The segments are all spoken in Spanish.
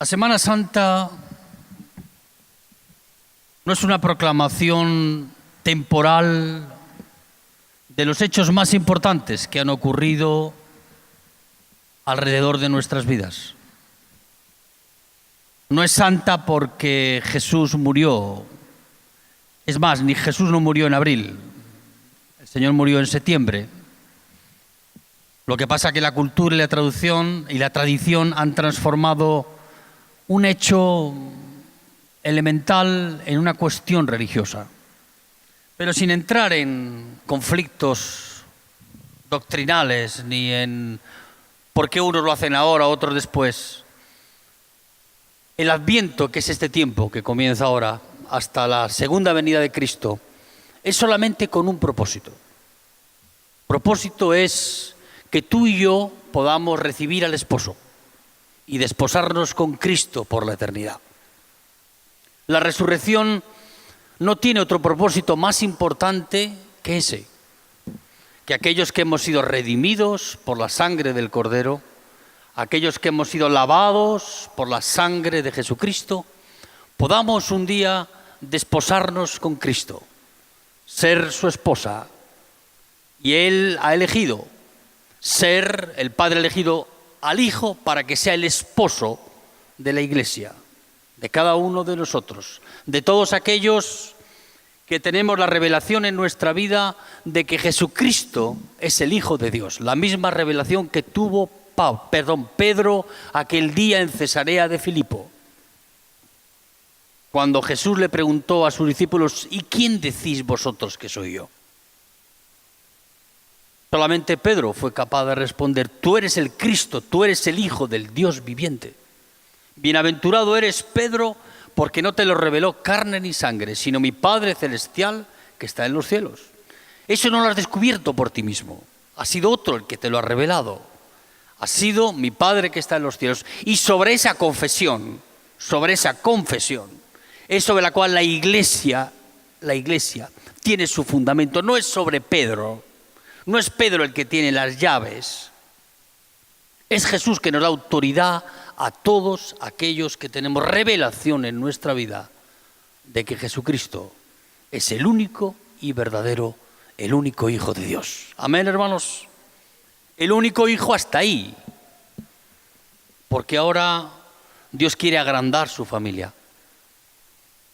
La Semana Santa no es una proclamación temporal de los hechos más importantes que han ocurrido alrededor de nuestras vidas. No es santa porque Jesús murió. Es más, ni Jesús no murió en abril. El Señor murió en septiembre. Lo que pasa es que la cultura y la traducción y la tradición han transformado un hecho elemental en una cuestión religiosa. Pero sin entrar en conflictos doctrinales ni en por qué unos lo hacen ahora, otros después. El Adviento, que es este tiempo que comienza ahora hasta la segunda venida de Cristo, es solamente con un propósito. El propósito es que tú y yo podamos recibir al esposo y desposarnos con Cristo por la eternidad. La resurrección no tiene otro propósito más importante que ese, que aquellos que hemos sido redimidos por la sangre del Cordero, aquellos que hemos sido lavados por la sangre de Jesucristo, podamos un día desposarnos con Cristo, ser su esposa. Y Él ha elegido ser el Padre elegido al Hijo para que sea el esposo de la Iglesia, de cada uno de nosotros, de todos aquellos que tenemos la revelación en nuestra vida de que Jesucristo es el Hijo de Dios, la misma revelación que tuvo Pedro aquel día en Cesarea de Filipo, cuando Jesús le preguntó a sus discípulos: ¿y quién decís vosotros que soy yo? Solamente Pedro fue capaz de responder: tú eres el Cristo, tú eres el Hijo del Dios viviente. Bienaventurado eres, Pedro, porque no te lo reveló carne ni sangre, sino mi Padre celestial que está en los cielos. Eso no lo has descubierto por ti mismo, ha sido otro el que te lo ha revelado. Ha sido mi Padre que está en los cielos. Y sobre esa confesión, es sobre la cual la Iglesia tiene su fundamento. No es sobre Pedro, no es Pedro el que tiene las llaves. Es Jesús que nos da autoridad a todos aquellos que tenemos revelación en nuestra vida de que Jesucristo es el único y verdadero, el único Hijo de Dios. Amén, hermanos. El único Hijo hasta ahí, porque ahora Dios quiere agrandar su familia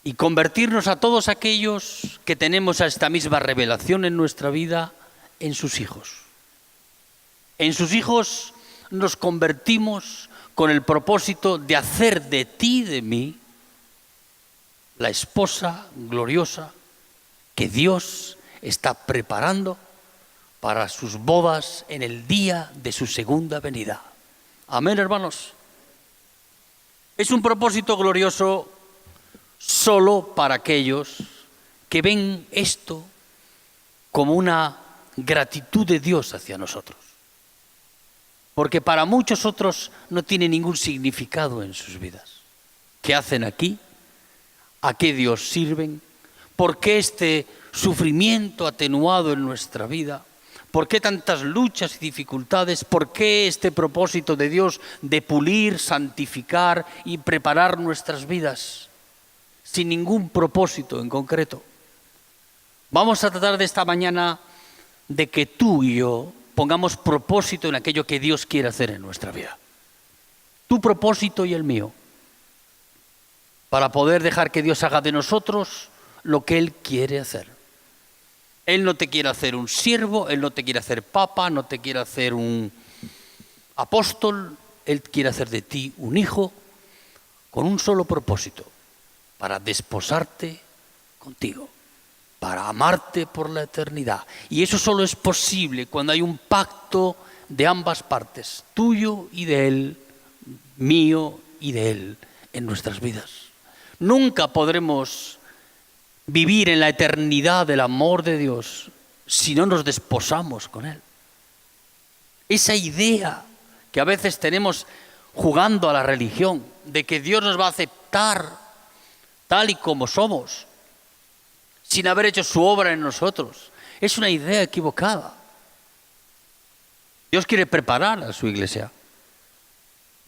y convertirnos a todos aquellos que tenemos esta misma revelación en nuestra vida en sus hijos. En sus hijos nos convertimos con el propósito de hacer de ti y de mí la esposa gloriosa que Dios está preparando para sus bodas en el día de su segunda venida. Amén, hermanos. Es un propósito glorioso solo para aquellos que ven esto como una gratitud de Dios hacia nosotros. Porque para muchos otros no tiene ningún significado en sus vidas. ¿Qué hacen aquí? ¿A qué Dios sirven? ¿Por qué este sufrimiento atenuado en nuestra vida? ¿Por qué tantas luchas y dificultades? ¿Por qué este propósito de Dios de pulir, santificar y preparar nuestras vidas sin ningún propósito en concreto? Vamos a tratar de esta mañana de que tú y yo pongamos propósito en aquello que Dios quiere hacer en nuestra vida. Tu propósito y el mío, para poder dejar que Dios haga de nosotros lo que Él quiere hacer. Él no te quiere hacer un siervo, Él no te quiere hacer papa, no te quiere hacer un apóstol. Él quiere hacer de ti un hijo con un solo propósito: para desposarte contigo, para amarte por la eternidad. Y eso solo es posible cuando hay un pacto de ambas partes, tuyo y de Él, mío y de Él, en nuestras vidas. Nunca podremos vivir en la eternidad del amor de Dios si no nos desposamos con Él. Esa idea que a veces tenemos jugando a la religión, de que Dios nos va a aceptar tal y como somos, sin haber hecho su obra en nosotros, es una idea equivocada. Dios quiere preparar a su iglesia.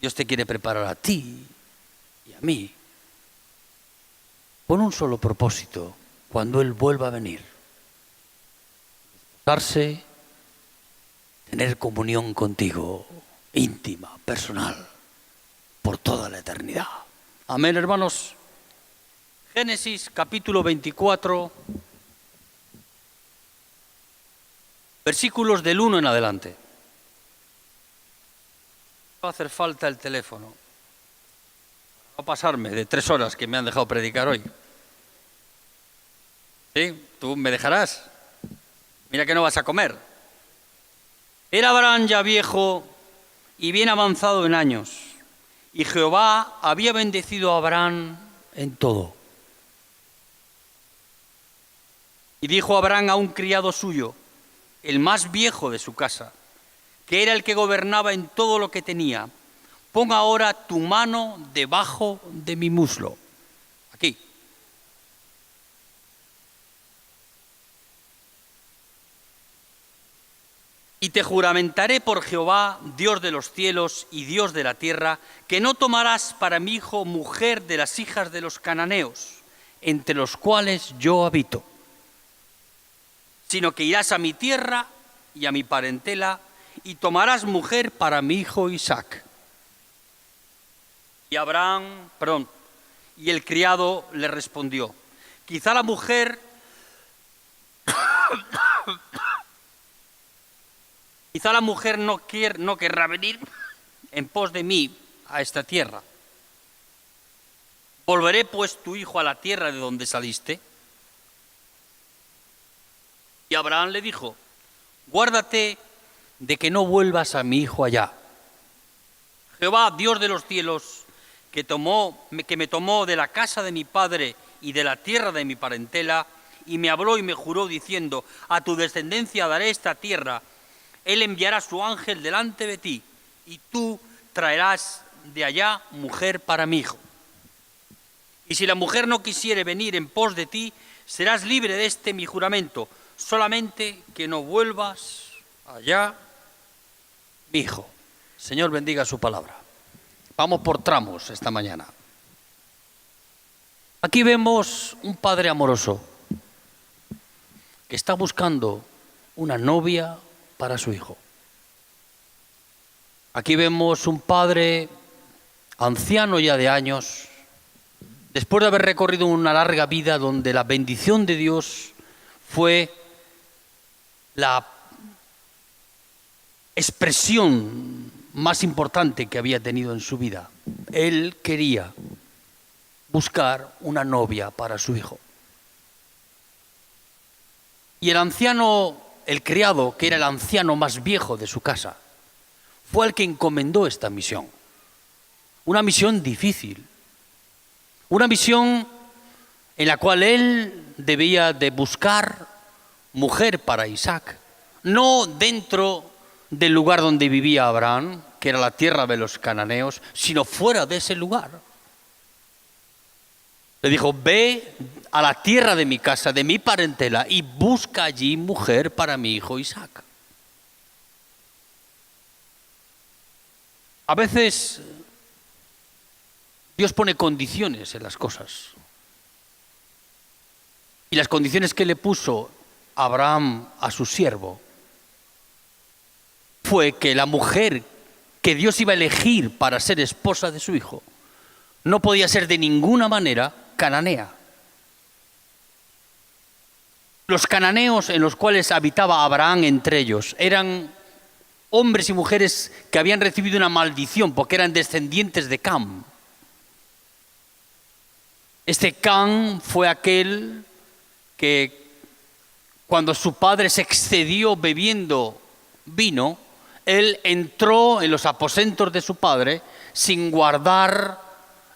Dios te quiere preparar a ti y a mí, con un solo propósito, cuando Él vuelva a venir: darse, tener comunión contigo, íntima, personal, por toda la eternidad. Amén, hermanos. Génesis capítulo 24, versículos del 1 en adelante. Va a hacer falta el teléfono. Va a pasarme de 3 horas que me han dejado predicar hoy. ¿Sí? ¿Tú me dejarás? Mira que no vas a comer. Era Abraham ya viejo y bien avanzado en años, y Jehová había bendecido a Abraham en todo. Y dijo Abraham a un criado suyo, el más viejo de su casa, que era el que gobernaba en todo lo que tenía: pon ahora tu mano debajo de mi muslo. Aquí. Y te juramentaré por Jehová, Dios de los cielos y Dios de la tierra, que no tomarás para mi hijo mujer de las hijas de los cananeos, entre los cuales yo habito, sino que irás a mi tierra y a mi parentela, y tomarás mujer para mi hijo Isaac. Y y el criado le respondió: quizá la mujer no querrá venir en pos de mí a esta tierra. ¿Volveré pues tu hijo a la tierra de donde saliste? Y Abraham le dijo: guárdate de que no vuelvas a mi hijo allá. Jehová, Dios de los cielos, que me tomó de la casa de mi padre y de la tierra de mi parentela, y me habló y me juró diciendo: a tu descendencia daré esta tierra. Él enviará su ángel delante de ti, y tú traerás de allá mujer para mi hijo. Y si la mujer no quisiere venir en pos de ti, serás libre de este mi juramento, solamente que no vuelvas allá, mi hijo. Señor, bendiga su palabra. Vamos por tramos esta mañana. Aquí vemos un padre amoroso que está buscando una novia para su hijo. Aquí vemos un padre anciano ya de años, después de haber recorrido una larga vida donde la bendición de Dios fue la expresión más importante que había tenido en su vida. Él quería buscar una novia para su hijo. Y el anciano, el criado, que era el anciano más viejo de su casa, fue el que encomendó esta misión. Una misión difícil. Una misión en la cual él debía de buscar mujer para Isaac. No dentro del lugar donde vivía Abraham, que era la tierra de los cananeos, sino fuera de ese lugar. Le dijo: ve a la tierra de mi casa, de mi parentela, y busca allí mujer para mi hijo Isaac. A veces Dios pone condiciones en las cosas. Y las condiciones que le puso Abraham a su siervo fue que la mujer que Dios iba a elegir para ser esposa de su hijo no podía ser de ninguna manera cananea. Los cananeos en los cuales habitaba Abraham entre ellos eran hombres y mujeres que habían recibido una maldición porque eran descendientes de Cam. Este Cam fue aquel que, cuando su padre se excedió bebiendo vino, él entró en los aposentos de su padre sin guardar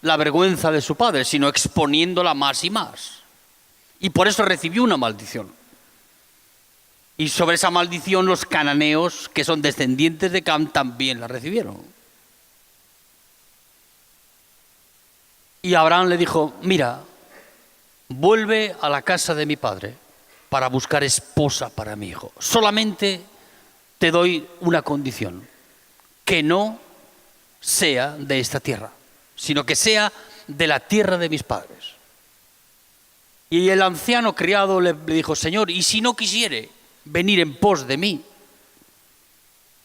la vergüenza de su padre, sino exponiéndola más y más. Y por eso recibió una maldición. Y sobre esa maldición los cananeos, que son descendientes de Cam, también la recibieron. Y Abraham le dijo: mira, vuelve a la casa de mi padre para buscar esposa para mi hijo. Solamente te doy una condición: que no sea de esta tierra, sino que sea de la tierra de mis padres. Y el anciano criado le dijo: Señor, ¿y si no quisiere venir en pos de mí?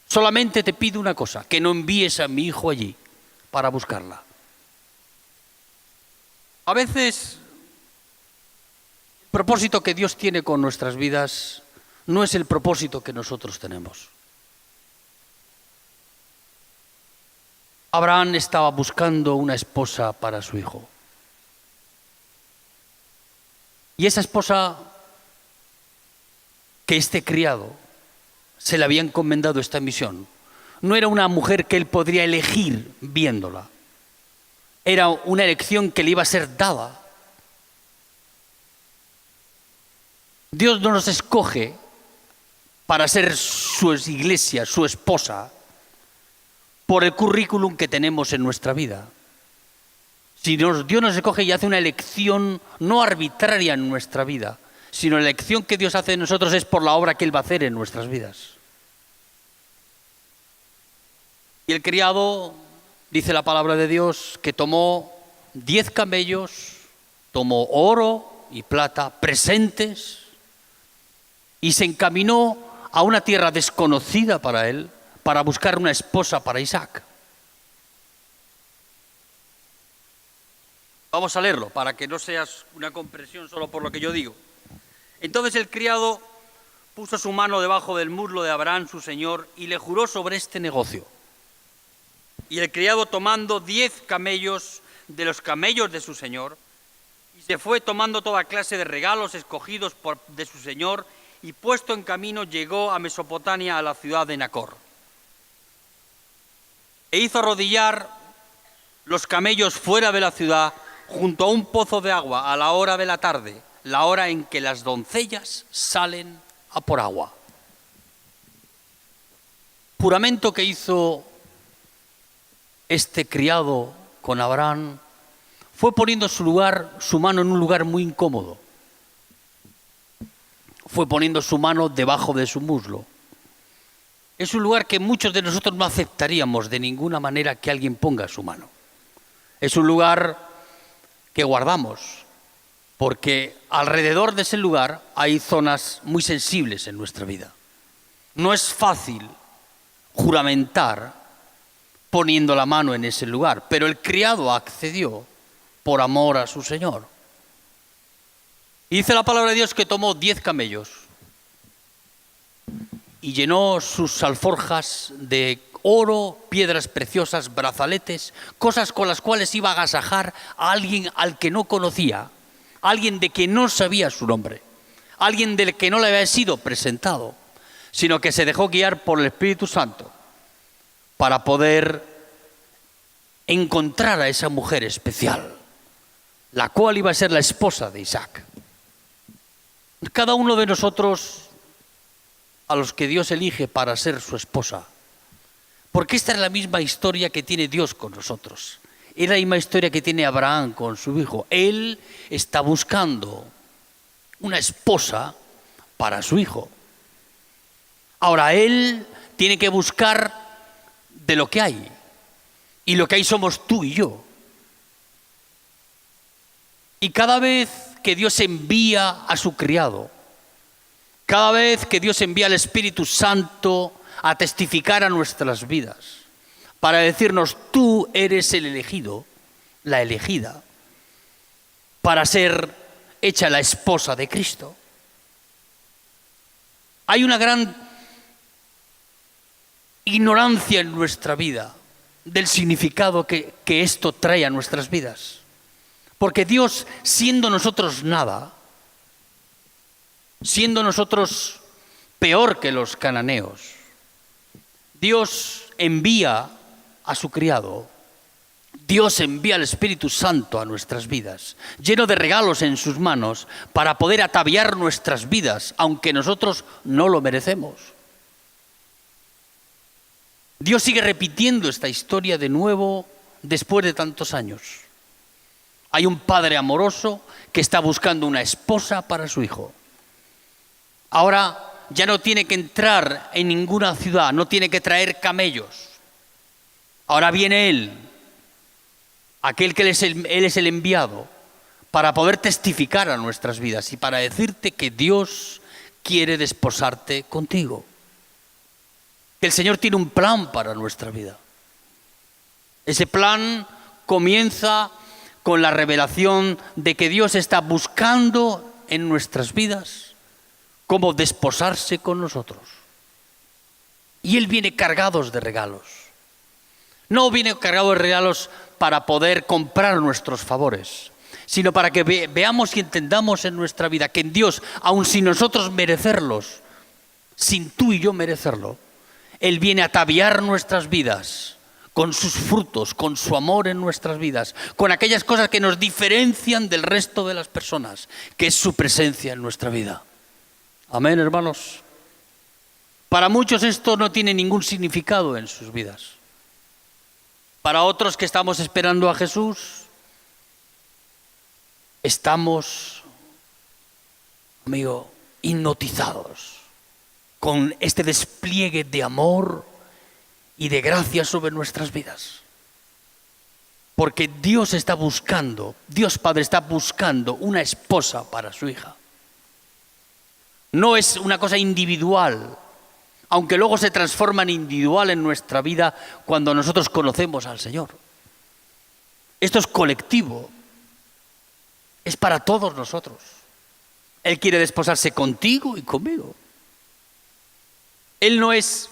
Solamente te pido una cosa, que no envíes a mi hijo allí para buscarla. A veces el propósito que Dios tiene con nuestras vidas no es el propósito que nosotros tenemos. Abraham estaba buscando una esposa para su hijo. Y esa esposa que este criado se le había encomendado esta misión no era una mujer que él podría elegir viéndola. Era una elección que le iba a ser dada. Dios no nos escoge para ser su iglesia, su esposa, por el currículum que tenemos en nuestra vida. Si Dios nos escoge y hace una elección no arbitraria en nuestra vida, sino la elección que Dios hace en nosotros es por la obra que Él va a hacer en nuestras vidas. Y el criado, dice la palabra de Dios, que tomó 10 camellos, tomó oro y plata, presentes, y se encaminó a una tierra desconocida para él, para buscar una esposa para Isaac. Vamos a leerlo, para que no seas una comprensión solo por lo que yo digo. Entonces el criado puso su mano debajo del muslo de Abraham, su señor, y le juró sobre este negocio. Y el criado, tomando 10 camellos de los camellos de su señor, y se fue tomando toda clase de regalos escogidos de su señor, y puesto en camino llegó a Mesopotamia, a la ciudad de Nacor. E hizo arrodillar los camellos fuera de la ciudad, junto a un pozo de agua, a la hora de la tarde, la hora en que las doncellas salen a por agua. Juramento que hizo este criado con Abraham fue poniendo su mano en un lugar muy incómodo. Fue poniendo su mano debajo de su muslo. Es un lugar que muchos de nosotros no aceptaríamos de ninguna manera que alguien ponga su mano. Es un lugar que guardamos, porque alrededor de ese lugar hay zonas muy sensibles en nuestra vida. No es fácil juramentar poniendo la mano en ese lugar, pero el criado accedió por amor a su señor. Y dice la palabra de Dios que tomó 10 camellos y llenó sus alforjas de oro, piedras preciosas, brazaletes, cosas con las cuales iba a agasajar a alguien al que no conocía, alguien de que no sabía su nombre, alguien del que no le había sido presentado, sino que se dejó guiar por el Espíritu Santo para poder encontrar a esa mujer especial, la cual iba a ser la esposa de Isaac. Cada uno de nosotros, a los que Dios elige para ser su esposa, porque esta es la misma historia que tiene Dios con nosotros, es la misma historia que tiene Abraham con su hijo. Él está buscando una esposa para su hijo. Ahora él tiene que buscar de lo que hay, y lo que hay somos tú y yo. Y cada vez que Dios envía a su criado, cada vez que Dios envía al Espíritu Santo a testificar a nuestras vidas, para decirnos: tú eres el elegido, la elegida, para ser hecha la esposa de Cristo. Hay una gran ignorancia en nuestra vida del significado que esto trae a nuestras vidas. Porque Dios, siendo nosotros nada, siendo nosotros peor que los cananeos, Dios envía a su criado, Dios envía al Espíritu Santo a nuestras vidas, lleno de regalos en sus manos, para poder ataviar nuestras vidas, aunque nosotros no lo merecemos. Dios sigue repitiendo esta historia de nuevo después de tantos años. Hay un padre amoroso que está buscando una esposa para su hijo. Ahora ya no tiene que entrar en ninguna ciudad, no tiene que traer camellos. Ahora viene él aquel que Él es el enviado para poder testificar a nuestras vidas y para decirte que Dios quiere desposarte contigo. Que el Señor tiene un plan para nuestra vida. Ese plan comienza con la revelación de que Dios está buscando en nuestras vidas cómo desposarse con nosotros. Y Él viene cargado de regalos. No viene cargado de regalos para poder comprar nuestros favores, sino para que veamos y entendamos en nuestra vida que en Dios, aun sin nosotros merecerlos, sin tú y yo merecerlo, Él viene a ataviar nuestras vidas con sus frutos, con su amor en nuestras vidas, con aquellas cosas que nos diferencian del resto de las personas, que es su presencia en nuestra vida. Amén, hermanos. Para muchos esto no tiene ningún significado en sus vidas. Para otros que estamos esperando a Jesús, estamos, amigo, hipnotizados con este despliegue de amor y de gracia sobre nuestras vidas. Porque Dios está buscando, Dios Padre está buscando una esposa para su hija. No es una cosa individual, aunque luego se transforma en individual en nuestra vida cuando nosotros conocemos al Señor. Esto es colectivo, es para todos nosotros. Él quiere desposarse contigo y conmigo. Él no es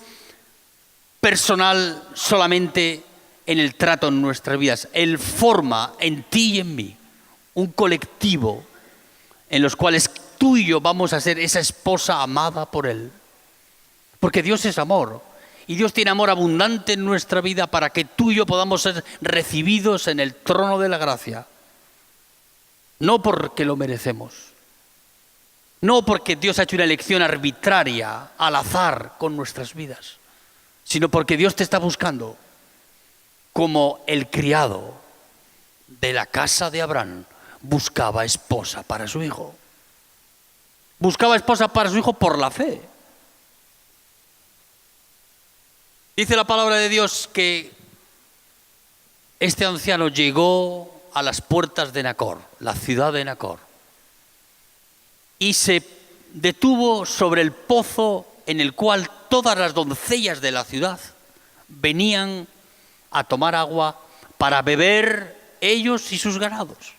personal solamente en el trato en nuestras vidas. Él forma en ti y en mí un colectivo en los cuales tú y yo vamos a ser esa esposa amada por Él. Porque Dios es amor y Dios tiene amor abundante en nuestra vida para que tú y yo podamos ser recibidos en el trono de la gracia. No porque lo merecemos, no porque Dios ha hecho una elección arbitraria, al azar con nuestras vidas, sino porque Dios te está buscando como el criado de la casa de Abraham buscaba esposa para su hijo. Buscaba esposa para su hijo por la fe. Dice la palabra de Dios que este anciano llegó a las puertas de Nacor, la ciudad de Nacor, y se detuvo sobre el pozo en el cual todas las doncellas de la ciudad venían a tomar agua para beber ellos y sus ganados.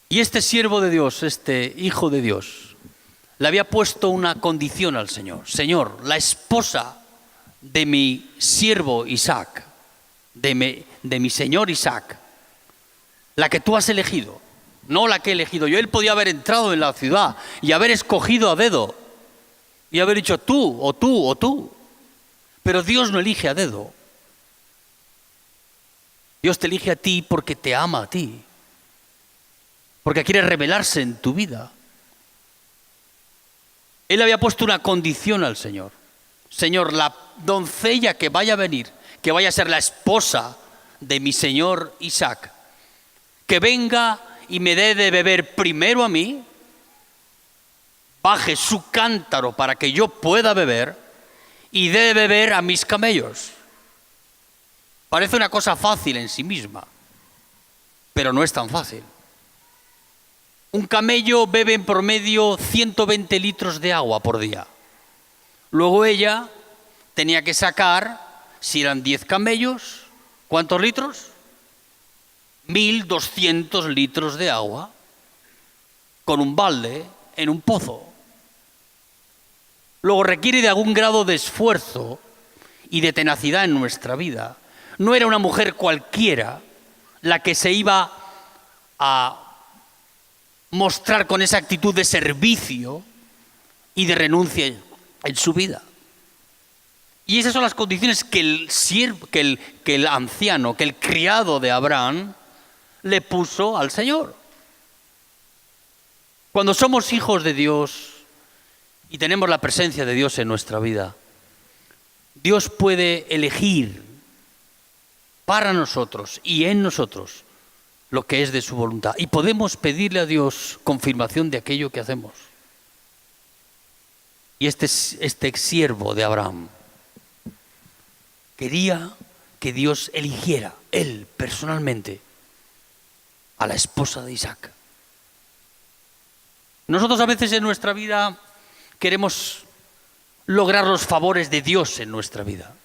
Y este siervo de Dios, este hijo de Dios, le había puesto una condición al Señor. Señor, la esposa de mi siervo Isaac, de mi señor Isaac, la que tú has elegido, no la que he elegido yo. Él podía haber entrado en la ciudad y haber escogido a dedo y haber dicho tú, o tú, o tú. Pero Dios no elige a dedo. Dios te elige a ti porque te ama a ti, porque quiere revelarse en tu vida. Él había puesto una condición al Señor. Señor, la doncella que vaya a venir, que vaya a ser la esposa de mi señor Isaac, que venga y me dé de beber primero a mí, baje su cántaro para que yo pueda beber y dé de beber a mis camellos. Parece una cosa fácil en sí misma, pero no es tan fácil. Un camello bebe en promedio 120 litros de agua por día. Luego ella tenía que sacar, si eran 10 camellos, ¿cuántos litros? 1.200 litros de agua con un balde en un pozo. Luego requiere de algún grado de esfuerzo y de tenacidad en nuestra vida. No era una mujer cualquiera la que se iba a mostrar con esa actitud de servicio y de renuncia en su vida. Y esas son las condiciones que el anciano, que el criado de Abraham le puso al Señor. Cuando somos hijos de Dios y tenemos la presencia de Dios en nuestra vida, Dios puede elegir para nosotros y en nosotros lo que es de su voluntad. Y podemos pedirle a Dios confirmación de aquello que hacemos. Y este siervo de Abraham quería que Dios eligiera, Él personalmente, a la esposa de Isaac. Nosotros a veces en nuestra vida queremos lograr los favores de Dios en nuestra vida.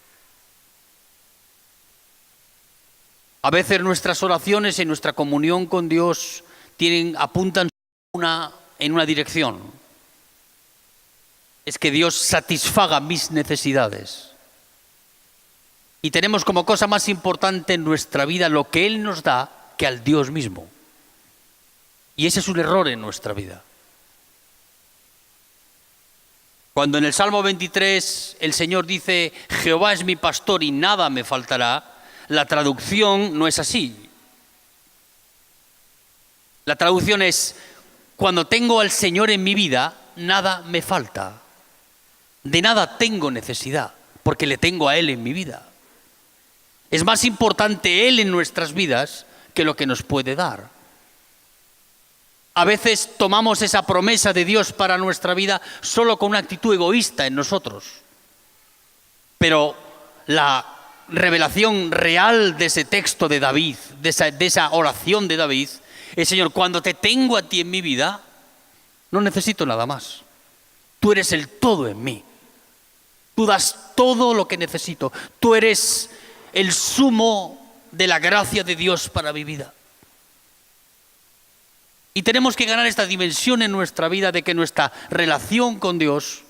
A veces nuestras oraciones y nuestra comunión con Dios apuntan en una dirección. Es que Dios satisfaga mis necesidades. Y tenemos como cosa más importante en nuestra vida lo que Él nos da que al Dios mismo. Y ese es un error en nuestra vida. Cuando en el Salmo 23 el Señor dice, Jehová es mi pastor y nada me faltará, la traducción no es así. La traducción es, cuando tengo al Señor en mi vida, nada me falta. De nada tengo necesidad, porque le tengo a Él en mi vida. Es más importante Él en nuestras vidas que lo que nos puede dar. A veces tomamos esa promesa de Dios para nuestra vida solo con una actitud egoísta en nosotros. Pero la revelación real de ese texto de David, de esa oración de David, es, Señor, cuando te tengo a ti en mi vida, no necesito nada más. Tú eres el todo en mí. Tú das todo lo que necesito. Tú eres el sumo de la gracia de Dios para mi vida. Y tenemos que ganar esta dimensión en nuestra vida de que nuestra relación con Dios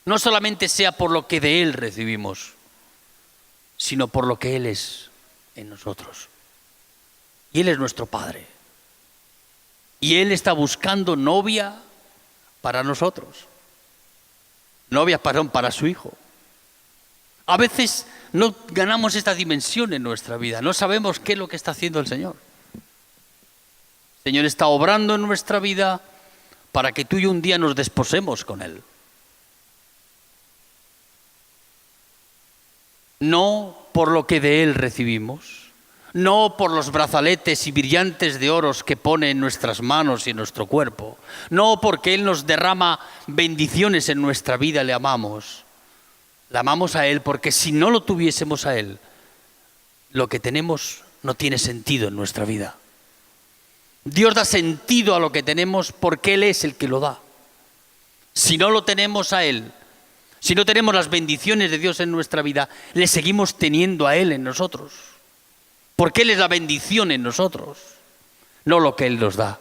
no solamente sea por lo que de Él recibimos, sino por lo que Él es en nosotros. Y Él es nuestro Padre. Y Él está buscando novia para nosotros. Novia, para su Hijo. A veces no ganamos esta dimensión en nuestra vida. No sabemos qué es lo que está haciendo el Señor. El Señor está obrando en nuestra vida para que tú y yo un día nos desposemos con Él. No por lo que de Él recibimos, no por los brazaletes y brillantes de oros que pone en nuestras manos y en nuestro cuerpo, no porque Él nos derrama bendiciones en nuestra vida, le amamos. Le amamos a Él porque si no lo tuviésemos a Él, lo que tenemos no tiene sentido en nuestra vida. Dios da sentido a lo que tenemos porque Él es el que lo da. Si no lo tenemos a Él, si no tenemos las bendiciones de Dios en nuestra vida, le seguimos teniendo a Él en nosotros. Porque Él es la bendición en nosotros, no lo que Él nos da.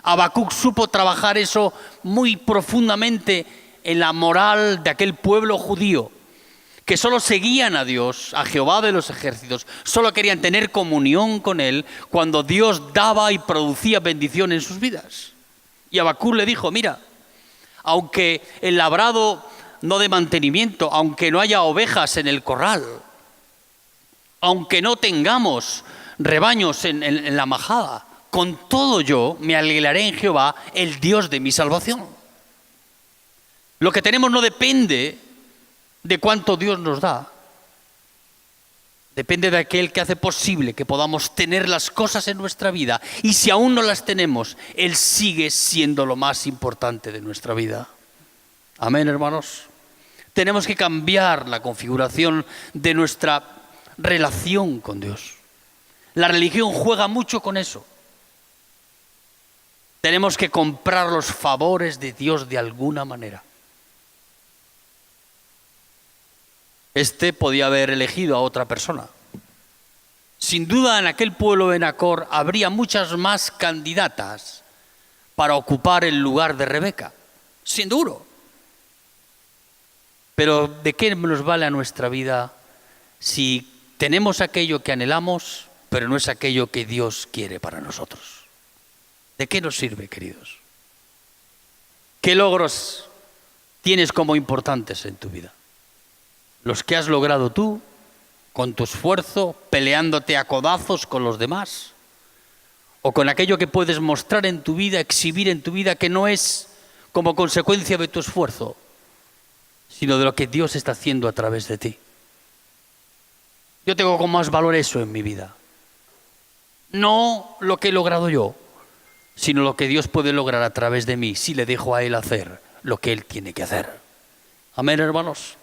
Habacuc supo trabajar eso muy profundamente en la moral de aquel pueblo judío, que solo seguían a Dios, a Jehová de los ejércitos, solo querían tener comunión con Él cuando Dios daba y producía bendición en sus vidas. Y Habacuc le dijo, mira, aunque el labrado no dé mantenimiento, aunque no haya ovejas en el corral, aunque no tengamos rebaños en la majada, con todo yo me alegraré en Jehová, el Dios de mi salvación. Lo que tenemos no depende de cuánto Dios nos da. Depende de aquel que hace posible que podamos tener las cosas en nuestra vida. Y si aún no las tenemos, Él sigue siendo lo más importante de nuestra vida. Amén, hermanos. Tenemos que cambiar la configuración de nuestra relación con Dios. La religión juega mucho con eso. Tenemos que comprar los favores de Dios de alguna manera. Este podía haber elegido a otra persona. Sin duda en aquel pueblo de Nacor habría muchas más candidatas para ocupar el lugar de Rebeca. Sin duda. Pero ¿de qué nos vale a nuestra vida si tenemos aquello que anhelamos, pero no es aquello que Dios quiere para nosotros? ¿De qué nos sirve, queridos? ¿Qué logros tienes como importantes en tu vida? ¿Los que has logrado tú, con tu esfuerzo, peleándote a codazos con los demás? ¿O con aquello que puedes mostrar en tu vida, exhibir en tu vida, que no es como consecuencia de tu esfuerzo, sino de lo que Dios está haciendo a través de ti? Yo tengo con más valor eso en mi vida. No lo que he logrado yo, sino lo que Dios puede lograr a través de mí, si le dejo a Él hacer lo que Él tiene que hacer. Amén, hermanos.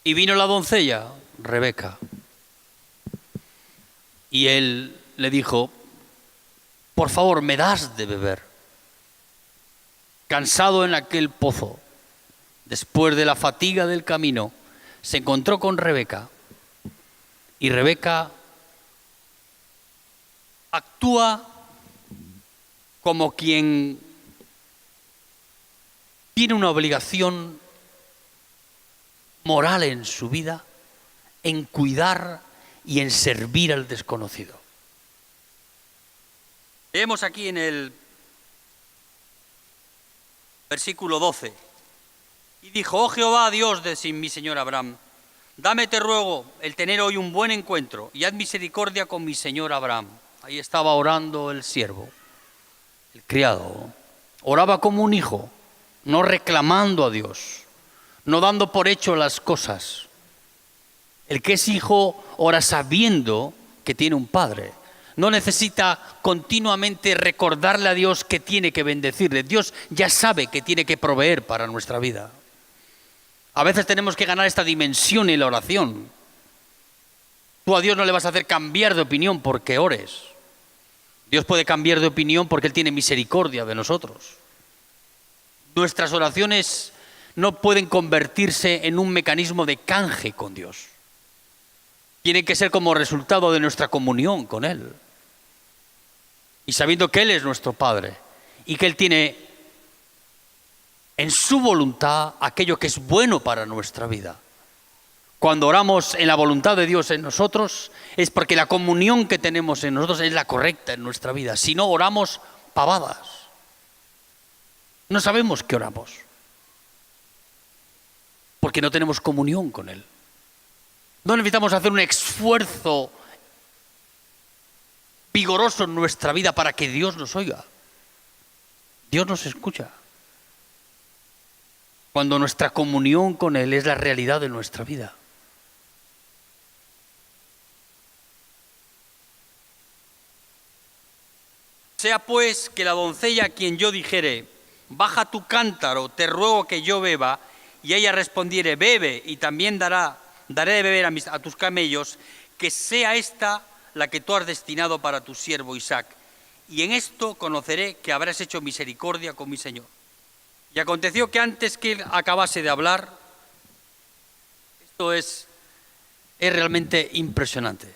Y vino la doncella, Rebeca, y él le dijo, por favor, me das de beber. Cansado en aquel pozo, después de la fatiga del camino, se encontró con Rebeca. Y Rebeca actúa como quien tiene una obligación moral en su vida en cuidar y en servir al desconocido. Leemos aquí en el versículo 12. Y dijo, oh Jehová, Dios de mi señor Abraham, dame, te ruego, el tener hoy un buen encuentro y haz misericordia con mi señor Abraham. Ahí estaba orando el siervo, el criado. Oraba como un hijo, no reclamando a Dios, no dando por hecho las cosas. El que es hijo ora sabiendo que tiene un padre. No necesita continuamente recordarle a Dios que tiene que bendecirle. Dios ya sabe que tiene que proveer para nuestra vida. A veces tenemos que ganar esta dimensión en la oración. Tú a Dios no le vas a hacer cambiar de opinión porque ores. Dios puede cambiar de opinión porque Él tiene misericordia de nosotros. Nuestras oraciones no pueden convertirse en un mecanismo de canje con Dios. Tienen que ser como resultado de nuestra comunión con Él. Y sabiendo que Él es nuestro Padre y que Él tiene en su voluntad aquello que es bueno para nuestra vida. Cuando oramos en la voluntad de Dios en nosotros, es porque la comunión que tenemos en nosotros es la correcta en nuestra vida. Si no, oramos pavadas. No sabemos qué oramos, porque no tenemos comunión con Él. No necesitamos hacer un esfuerzo vigoroso en nuestra vida para que Dios nos oiga. Dios nos escucha. Cuando nuestra comunión con Él es la realidad de nuestra vida. Sea pues que la doncella a quien yo dijere, baja tu cántaro, te ruego que yo beba, y ella respondiere, bebe, y también daré de beber a tus camellos, que sea esta la que tú has destinado para tu siervo Isaac. Y en esto conoceré que habrás hecho misericordia con mi Señor. Y aconteció que antes que él acabase de hablar, esto es realmente impresionante.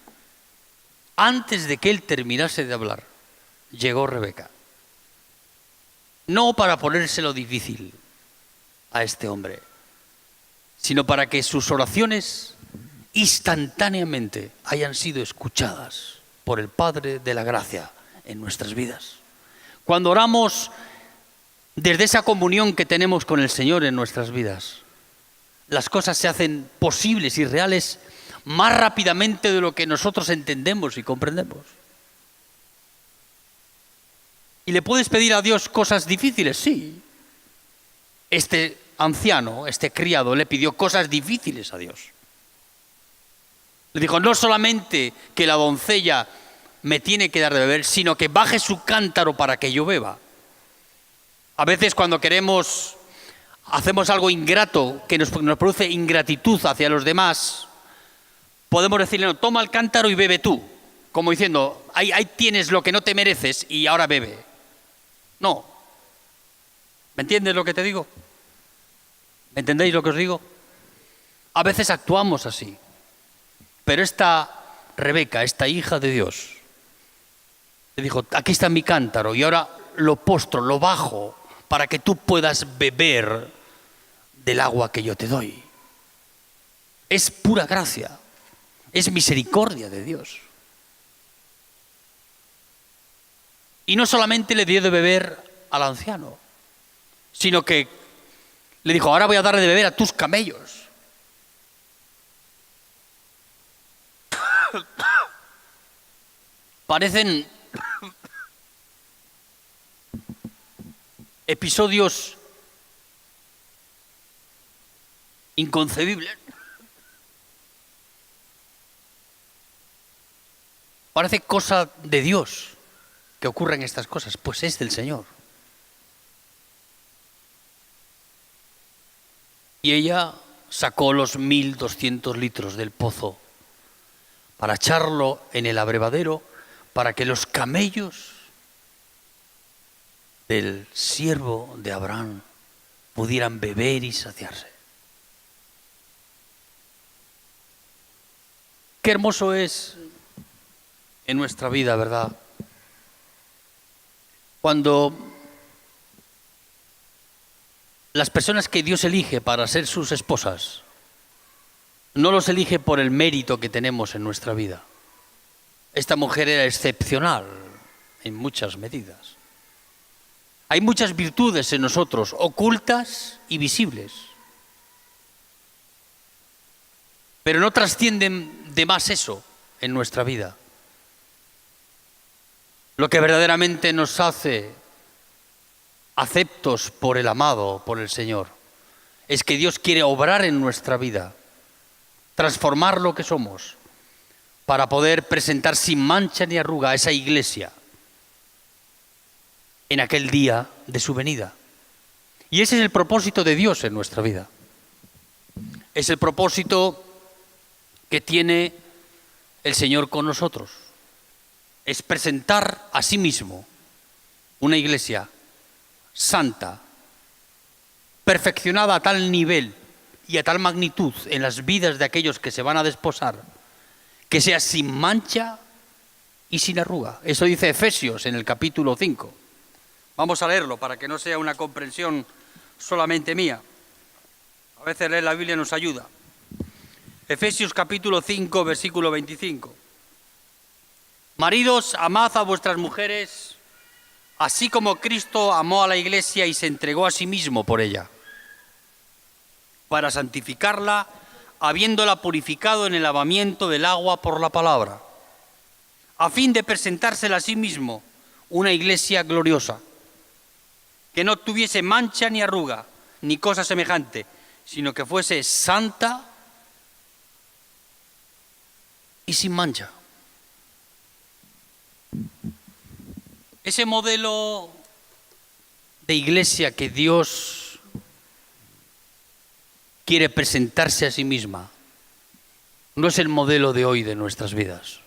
Antes de que él terminase de hablar, llegó Rebeca. No para ponérselo difícil a este hombre, sino para que sus oraciones instantáneamente hayan sido escuchadas por el Padre de la gracia en nuestras vidas. Cuando oramos desde esa comunión que tenemos con el Señor en nuestras vidas, las cosas se hacen posibles y reales más rápidamente de lo que nosotros entendemos y comprendemos. ¿Y le puedes pedir a Dios cosas difíciles? Sí. Este anciano, este criado, le pidió cosas difíciles a Dios. Le dijo, no solamente que la doncella me tiene que dar de beber, sino que baje su cántaro para que yo beba. A veces cuando hacemos algo ingrato, que nos produce ingratitud hacia los demás, podemos decirle, no, toma el cántaro y bebe tú. Como diciendo, ahí tienes lo que no te mereces y ahora bebe. No. ¿Me entiendes lo que te digo? ¿Me entendéis lo que os digo? A veces actuamos así. Pero esta Rebeca, esta hija de Dios, le dijo, aquí está mi cántaro y ahora lo postro, lo bajo, para que tú puedas beber del agua que yo te doy. Es pura gracia, es misericordia de Dios. Y no solamente le dio de beber al anciano, sino que le dijo, ahora voy a darle de beber a tus camellos. Parecen episodios inconcebibles. Parece cosa de Dios que ocurren estas cosas, pues es del Señor. Y ella sacó los 1.200 litros del pozo para echarlo en el abrevadero para que los camellos del siervo de Abraham pudieran beber y saciarse. Qué hermoso es en nuestra vida, ¿verdad? Cuando las personas que Dios elige para ser sus esposas, no los elige por el mérito que tenemos en nuestra vida. Esta mujer era excepcional en muchas medidas. Hay muchas virtudes en nosotros, ocultas y visibles, pero no trascienden de más eso en nuestra vida. Lo que verdaderamente nos hace aceptos por el amado, por el Señor, es que Dios quiere obrar en nuestra vida, transformar lo que somos, para poder presentar sin mancha ni arruga a esa iglesia en aquel día de su venida. Y ese es el propósito de Dios en nuestra vida. Es el propósito que tiene el Señor con nosotros. Es presentar a sí mismo una iglesia santa, perfeccionada a tal nivel y a tal magnitud en las vidas de aquellos que se van a desposar, que sea sin mancha y sin arruga. Eso dice Efesios en el capítulo 5. Vamos a leerlo para que no sea una comprensión solamente mía. A veces leer la Biblia nos ayuda. Efesios capítulo 5, versículo 25. Maridos, amad a vuestras mujeres, así como Cristo amó a la iglesia y se entregó a sí mismo por ella, para santificarla, habiéndola purificado en el lavamiento del agua por la palabra, a fin de presentársela a sí mismo una iglesia gloriosa, que no tuviese mancha ni arruga, ni cosa semejante, sino que fuese santa y sin mancha. Ese modelo de iglesia que Dios quiere presentarse a sí misma no es el modelo de hoy de nuestras vidas.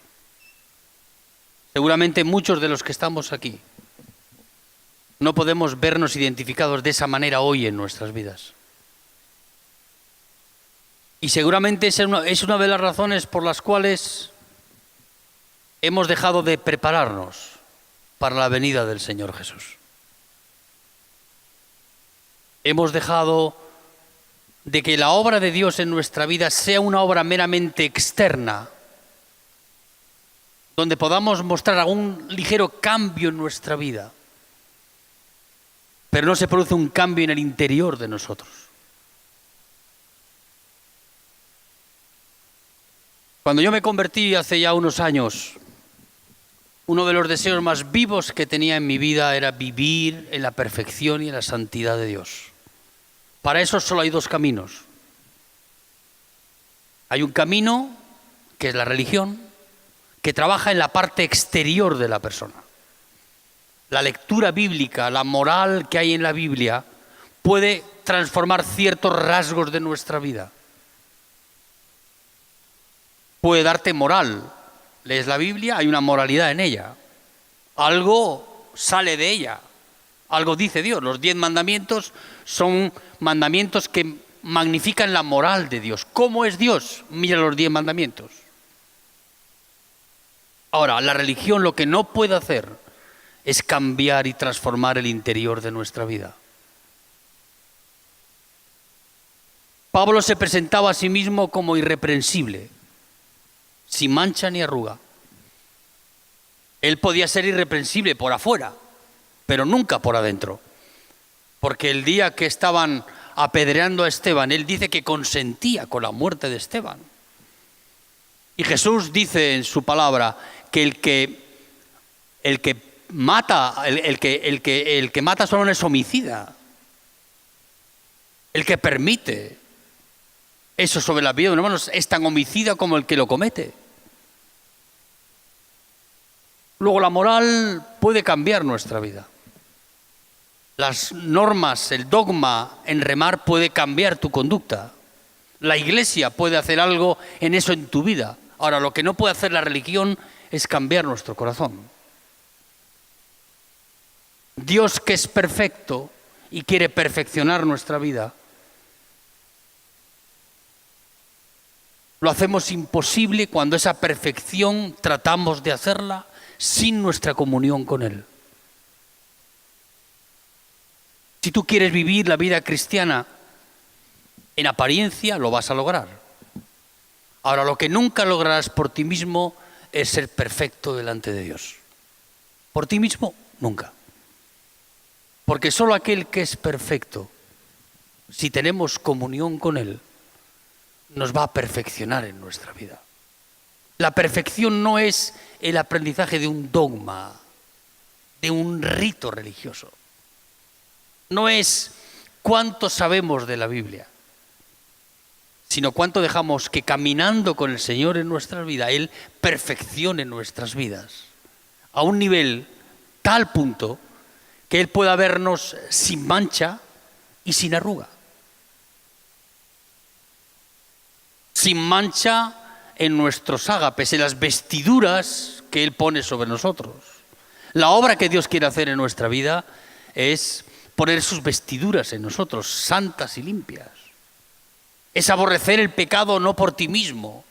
Seguramente muchos de los que estamos aquí no podemos vernos identificados de esa manera hoy en nuestras vidas. Y seguramente es una de las razones por las cuales hemos dejado de prepararnos para la venida del Señor Jesús. Hemos dejado de que la obra de Dios en nuestra vida sea una obra meramente externa, donde podamos mostrar algún ligero cambio en nuestra vida, pero no se produce un cambio en el interior de nosotros. Cuando yo me convertí hace ya unos años, uno de los deseos más vivos que tenía en mi vida era vivir en la perfección y en la santidad de Dios. Para eso solo hay dos caminos. Hay un camino, que es la religión, que trabaja en la parte exterior de la persona. La lectura bíblica, la moral que hay en la Biblia, puede transformar ciertos rasgos de nuestra vida. Puede darte moral. Lees la Biblia, hay una moralidad en ella. Algo sale de ella. Algo dice Dios. Los 10 mandamientos son mandamientos que magnifican la moral de Dios. ¿Cómo es Dios? Mira los 10 mandamientos. Ahora, la religión lo que no puede hacer es cambiar y transformar el interior de nuestra vida. Pablo se presentaba a sí mismo como irreprensible, sin mancha ni arruga. Él podía ser irreprensible por afuera, pero nunca por adentro. Porque el día que estaban apedreando a Esteban, él dice que consentía con la muerte de Esteban. Y Jesús dice en su palabra que el que mata solo no es homicida. El que permite eso sobre la vida de un hermano es tan homicida como el que lo comete. Luego la moral puede cambiar nuestra vida. Las normas, el dogma en remar puede cambiar tu conducta. La Iglesia puede hacer algo en eso en tu vida. Ahora, lo que no puede hacer la religión es cambiar nuestro corazón. Dios, que es perfecto y quiere perfeccionar nuestra vida, lo hacemos imposible cuando esa perfección tratamos de hacerla sin nuestra comunión con Él. Si tú quieres vivir la vida cristiana en apariencia, lo vas a lograr. Ahora, lo que nunca lograrás por ti mismo es ser perfecto delante de Dios. Por ti mismo, nunca. Porque solo aquel que es perfecto, si tenemos comunión con Él, nos va a perfeccionar en nuestra vida. La perfección no es el aprendizaje de un dogma, de un rito religioso. No es cuánto sabemos de la Biblia, sino cuánto dejamos que caminando con el Señor en nuestras vidas, Él perfeccione nuestras vidas a un nivel tal punto que Él pueda vernos sin mancha y sin arruga. Sin mancha en nuestros ágapes, en las vestiduras que Él pone sobre nosotros. La obra que Dios quiere hacer en nuestra vida es poner sus vestiduras en nosotros, santas y limpias. Es aborrecer el pecado no por ti mismo,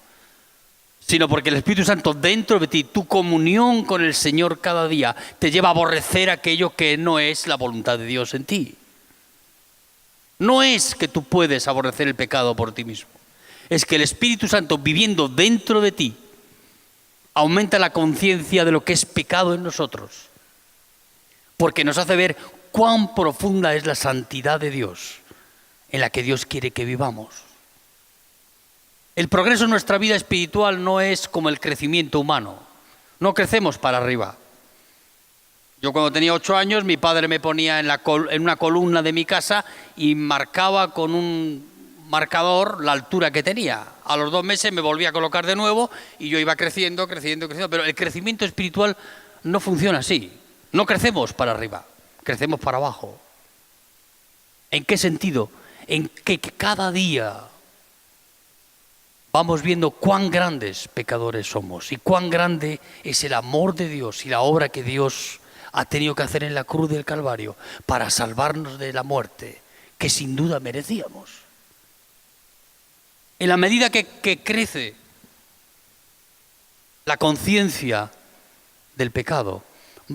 sino porque el Espíritu Santo dentro de ti, tu comunión con el Señor cada día, te lleva a aborrecer aquello que no es la voluntad de Dios en ti. No es que tú puedes aborrecer el pecado por ti mismo. Es que el Espíritu Santo viviendo dentro de ti aumenta la conciencia de lo que es pecado en nosotros, porque nos hace ver cuán profunda es la santidad de Dios en la que Dios quiere que vivamos. El progreso en nuestra vida espiritual no es como el crecimiento humano. No crecemos para arriba. Yo cuando tenía 8 años, mi padre me ponía en una columna de mi casa y marcaba con un marcador la altura que tenía. A los 2 meses me volvía a colocar de nuevo y yo iba creciendo. Pero el crecimiento espiritual no funciona así. No crecemos para arriba, crecemos para abajo. ¿En qué sentido? En que cada día vamos viendo cuán grandes pecadores somos y cuán grande es el amor de Dios y la obra que Dios ha tenido que hacer en la cruz del Calvario para salvarnos de la muerte que sin duda merecíamos. En la medida que crece la conciencia del pecado,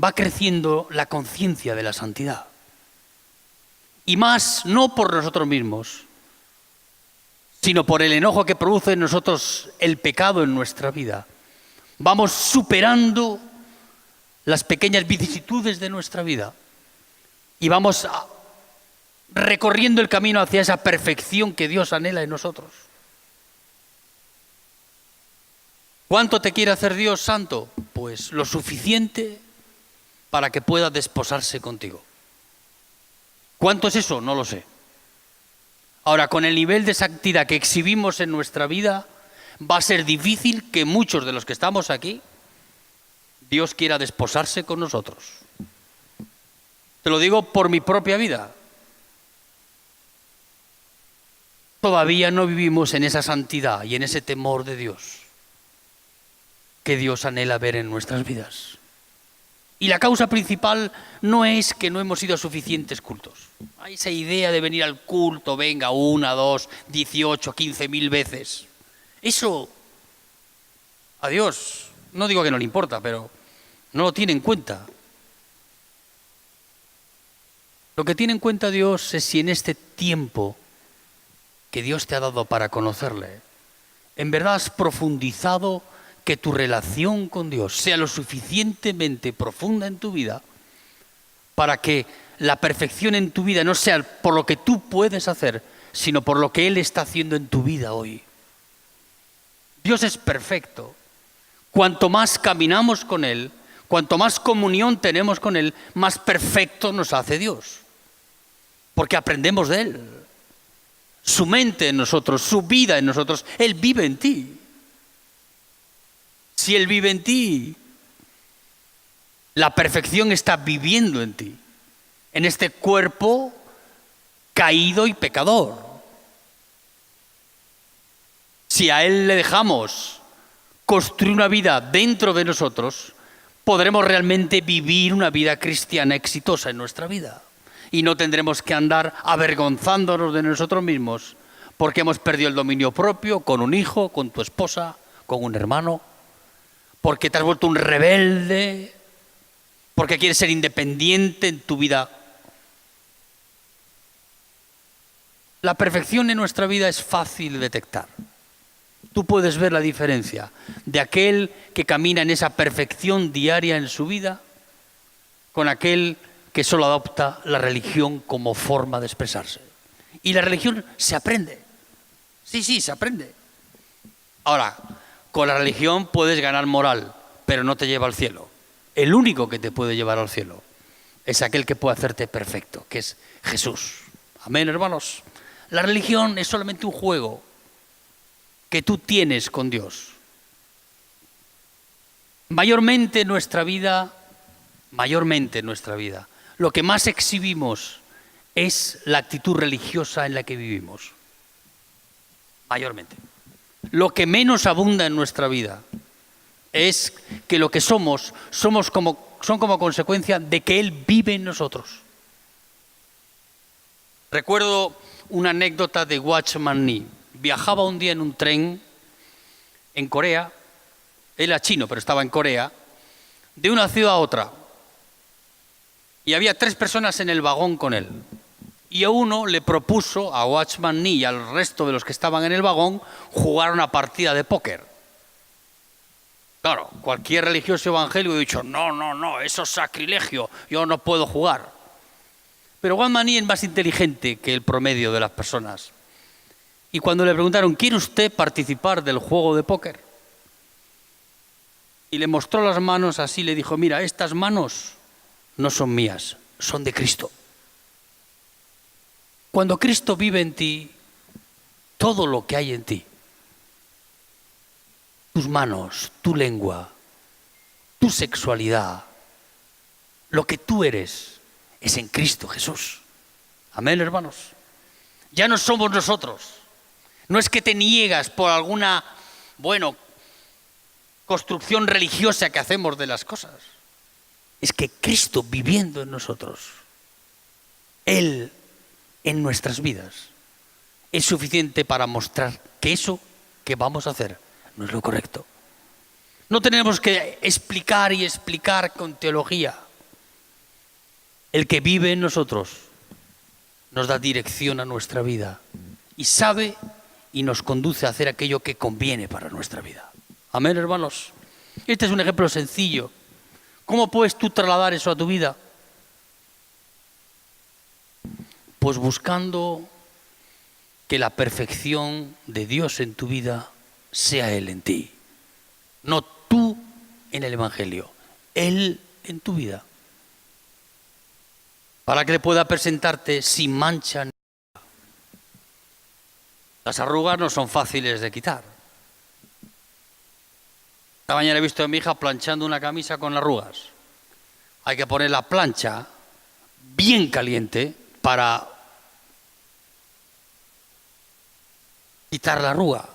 va creciendo la conciencia de la santidad. Y más, no por nosotros mismos, sino por el enojo que produce en nosotros el pecado en nuestra vida. Vamos superando las pequeñas vicisitudes de nuestra vida y vamos recorriendo el camino hacia esa perfección que Dios anhela en nosotros. ¿Cuánto te quiere hacer Dios santo? Pues lo suficiente para que pueda desposarse contigo. ¿Cuánto es eso? No lo sé. Ahora, con el nivel de santidad que exhibimos en nuestra vida, va a ser difícil que muchos de los que estamos aquí, Dios quiera desposarse con nosotros. Te lo digo por mi propia vida. Todavía no vivimos en esa santidad y en ese temor de Dios que Dios anhela ver en nuestras vidas. Y la causa principal no es que no hemos ido a suficientes cultos. Hay esa idea de venir al culto, venga, 1, 2, 18, 15.000 veces. Eso, a Dios, no digo que no le importa, pero no lo tiene en cuenta. Lo que tiene en cuenta Dios es si en este tiempo que Dios te ha dado para conocerle, en verdad has profundizado que tu relación con Dios sea lo suficientemente profunda en tu vida para que la perfección en tu vida no sea por lo que tú puedes hacer, sino por lo que Él está haciendo en tu vida hoy. Dios es perfecto. Cuanto más caminamos con Él, cuanto más comunión tenemos con Él, más perfecto nos hace Dios. Porque aprendemos de Él. Su mente en nosotros, su vida en nosotros, Él vive en ti. Si Él vive en ti, la perfección está viviendo en ti, en este cuerpo caído y pecador. Si a Él le dejamos construir una vida dentro de nosotros, podremos realmente vivir una vida cristiana exitosa en nuestra vida. Y no tendremos que andar avergonzándonos de nosotros mismos porque hemos perdido el dominio propio con un hijo, con tu esposa, con un hermano, porque te has vuelto un rebelde, porque quieres ser independiente en tu vida. La perfección en nuestra vida es fácil de detectar. Tú puedes ver la diferencia de aquel que camina en esa perfección diaria en su vida con aquel que solo adopta la religión como forma de expresarse. Y la religión se aprende. Sí, se aprende. Ahora, con la religión puedes ganar moral, pero no te lleva al cielo. El único que te puede llevar al cielo es aquel que puede hacerte perfecto, que es Jesús. Amén, hermanos. La religión es solamente un juego que tú tienes con Dios. Mayormente en nuestra vida, lo que más exhibimos es la actitud religiosa en la que vivimos. Mayormente. Lo que menos abunda en nuestra vida es que lo que son como consecuencia de que Él vive en nosotros. Recuerdo una anécdota de Watchman Nee. Viajaba un día en un tren en Corea, él era chino pero estaba en Corea, de una ciudad a otra. Y había 3 personas en el vagón con él. Y a uno le propuso, a Watchman Nee y al resto de los que estaban en el vagón, jugar una partida de póker. Claro, cualquier religioso evangélico ha dicho, no, eso es sacrilegio, yo no puedo jugar. Pero Watchman Nee es más inteligente que el promedio de las personas. Y cuando le preguntaron, ¿quiere usted participar del juego de póker? Y le mostró las manos así, le dijo, mira, estas manos no son mías, son de Cristo. Cuando Cristo vive en ti, todo lo que hay en ti, tus manos, tu lengua, tu sexualidad, lo que tú eres, es en Cristo Jesús. Amén, hermanos. Ya no somos nosotros. No es que te niegas por alguna, construcción religiosa que hacemos de las cosas. Es que Cristo viviendo en nosotros, Él en nuestras vidas, es suficiente para mostrar que eso que vamos a hacer no es lo correcto. No tenemos que explicar y explicar con teología. El que vive en nosotros nos da dirección a nuestra vida y sabe y nos conduce a hacer aquello que conviene para nuestra vida. Amén, hermanos. Este es un ejemplo sencillo. ¿Cómo puedes tú trasladar eso a tu vida? Pues buscando que la perfección de Dios en tu vida sea Él en ti. No tú en el Evangelio, Él en tu vida. Para que Él pueda presentarte sin mancha. Las arrugas no son fáciles de quitar. Esta mañana he visto a mi hija planchando una camisa con arrugas. Hay que poner la plancha bien caliente para quitar la arruga.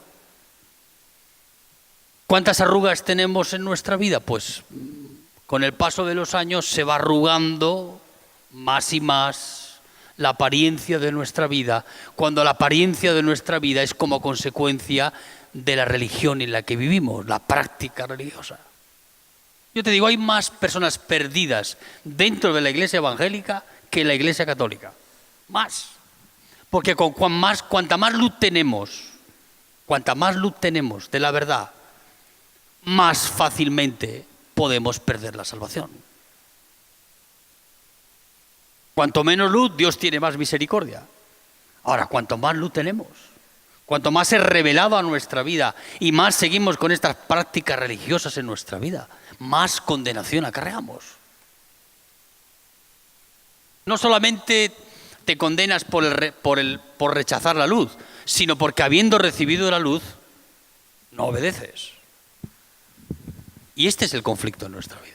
¿Cuántas arrugas tenemos en nuestra vida? Pues con el paso de los años se va arrugando más y más la apariencia de nuestra vida, cuando la apariencia de nuestra vida es como consecuencia de la religión en la que vivimos, la práctica religiosa. Yo te digo, hay más personas perdidas dentro de la iglesia evangélica que en la iglesia católica. Más. Porque cuanta más luz tenemos de la verdad, más fácilmente podemos perder la salvación. Cuanto menos luz, Dios tiene más misericordia. Ahora, cuanto más luz tenemos, cuanto más es revelado a nuestra vida y más seguimos con estas prácticas religiosas en nuestra vida, más condenación acarreamos. No solamente te condenas por rechazar la luz, sino porque habiendo recibido la luz, no obedeces. Y este es el conflicto en nuestra vida.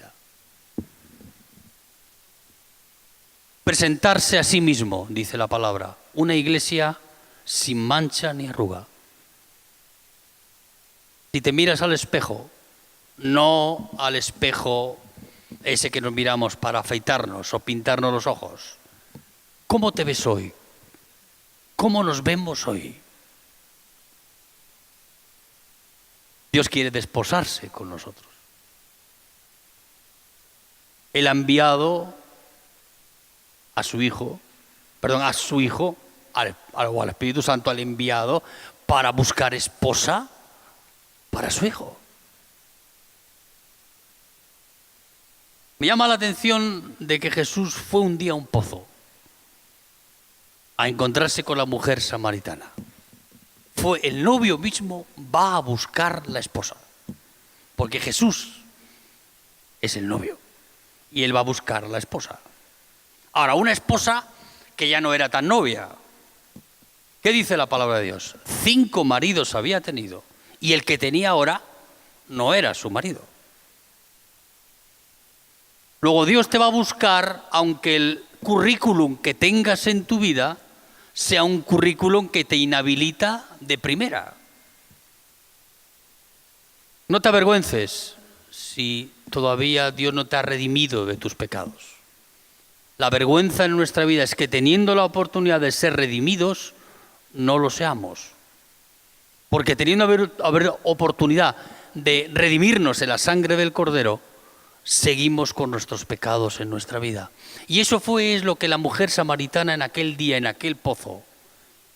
Presentarse a sí mismo, dice la palabra, una iglesia sin mancha ni arruga. Si te miras al espejo, no al espejo ese que nos miramos para afeitarnos o pintarnos los ojos, ¿cómo te ves hoy? ¿Cómo nos vemos hoy? Dios quiere desposarse con nosotros. Él ha enviado a su Hijo, o al Espíritu Santo, al enviado para buscar esposa para su Hijo. Me llama la atención de que Jesús fue un día a un pozo a encontrarse con la mujer samaritana. Fue el novio mismo, va a buscar la esposa, porque Jesús es el novio y él va a buscar a la esposa. Ahora, una esposa que ya no era tan novia. ¿Qué dice la palabra de Dios? 5 maridos había tenido y el que tenía ahora no era su marido. Luego Dios te va a buscar aunque el currículum que tengas en tu vida sea un currículum que te inhabilita de primera. No te avergüences si todavía Dios no te ha redimido de tus pecados. La vergüenza en nuestra vida es que teniendo la oportunidad de ser redimidos, no lo seamos. Porque teniendo haber oportunidad de redimirnos en la sangre del Cordero, seguimos con nuestros pecados en nuestra vida. Y eso es lo que la mujer samaritana en aquel día, en aquel pozo,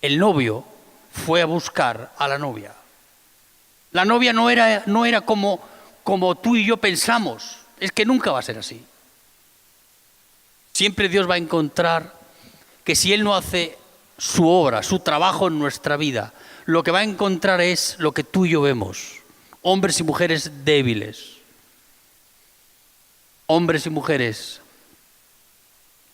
el novio fue a buscar a la novia. La novia no era como tú y yo pensamos. Es que nunca va a ser así. Siempre Dios va a encontrar que si Él no hace su obra, su trabajo en nuestra vida, lo que va a encontrar es lo que tú y yo vemos. Hombres y mujeres débiles. Hombres y mujeres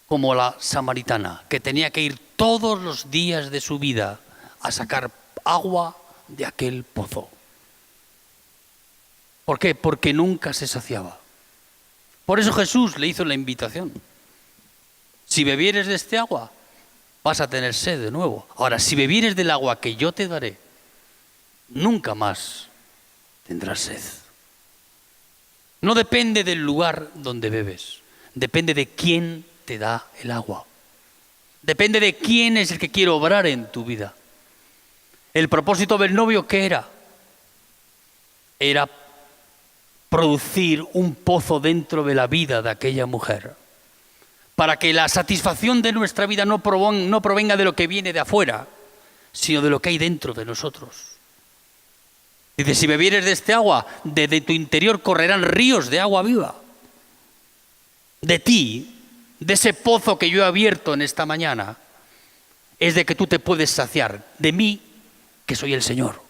como la samaritana, que tenía que ir todos los días de su vida a sacar agua de aquel pozo. ¿Por qué? Porque nunca se saciaba. Por eso Jesús le hizo la invitación. Si bebieres de este agua, vas a tener sed de nuevo. Ahora, si bebieres del agua que yo te daré, nunca más tendrás sed. No depende del lugar donde bebes, depende de quién te da el agua. Depende de quién es el que quiere obrar en tu vida. El propósito del novio, ¿qué era? Era producir un pozo dentro de la vida de aquella mujer, para que la satisfacción de nuestra vida no provenga de lo que viene de afuera, sino de lo que hay dentro de nosotros. Dice, si bebieres de este agua, desde tu interior correrán ríos de agua viva. De ti, de ese pozo que yo he abierto en esta mañana, es de que tú te puedes saciar. De mí, que soy el Señor,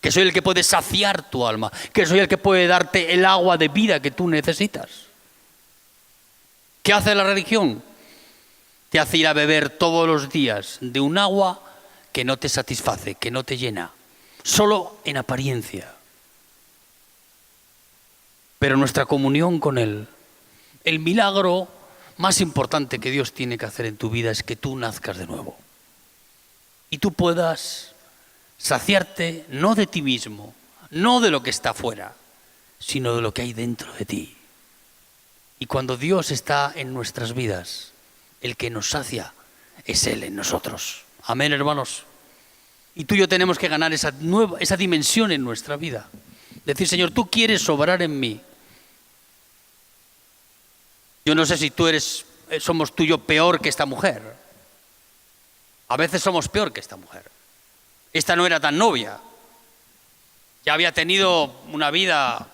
que soy el que puede saciar tu alma, que soy el que puede darte el agua de vida que tú necesitas. ¿Qué hace la religión? Te hace ir a beber todos los días de un agua que no te satisface, que no te llena, solo en apariencia. Pero nuestra comunión con Él, el milagro más importante que Dios tiene que hacer en tu vida es que tú nazcas de nuevo. Y tú puedas saciarte no de ti mismo, no de lo que está afuera, sino de lo que hay dentro de ti. Y cuando Dios está en nuestras vidas, el que nos sacia es Él en nosotros. Amén, hermanos. Y tú y yo tenemos que ganar esa dimensión en nuestra vida. Decir, Señor, tú quieres obrar en mí. Yo no sé si somos tú y yo peor que esta mujer. A veces somos peor que esta mujer. Esta no era tan novia. Ya había tenido una vida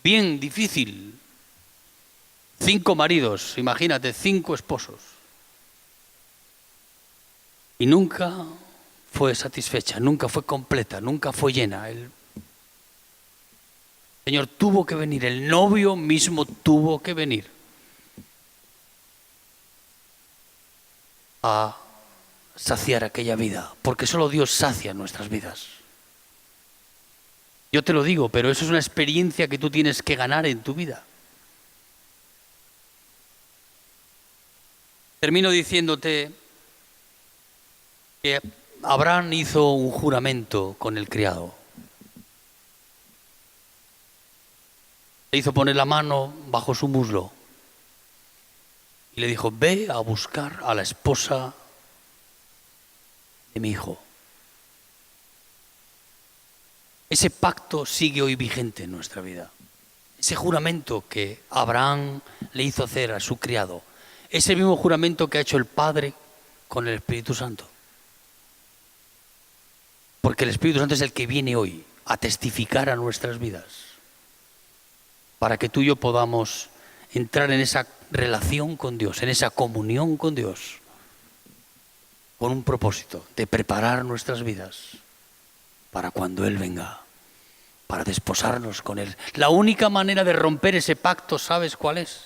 bien difícil. 5 maridos, imagínate, 5 esposos. Y nunca fue satisfecha, nunca fue completa, nunca fue llena. El Señor tuvo que venir, el novio mismo tuvo que venir a saciar aquella vida, porque solo Dios sacia nuestras vidas. Yo te lo digo, pero eso es una experiencia que tú tienes que ganar en tu vida. Termino diciéndote que Abraham hizo un juramento con el criado. le hizo poner la mano bajo su muslo y le dijo: ve a buscar a la esposa de mi hijo. Ese pacto sigue hoy vigente en nuestra vida. Ese juramento que Abraham le hizo hacer a su criado, es el mismo juramento que ha hecho el Padre con el Espíritu Santo. Porque el Espíritu Santo es el que viene hoy a testificar a nuestras vidas, para que tú y yo podamos entrar en esa relación con Dios, en esa comunión con Dios, con un propósito de preparar nuestras vidas para cuando Él venga, para desposarnos con Él. La única manera de romper ese pacto, ¿sabes cuál es?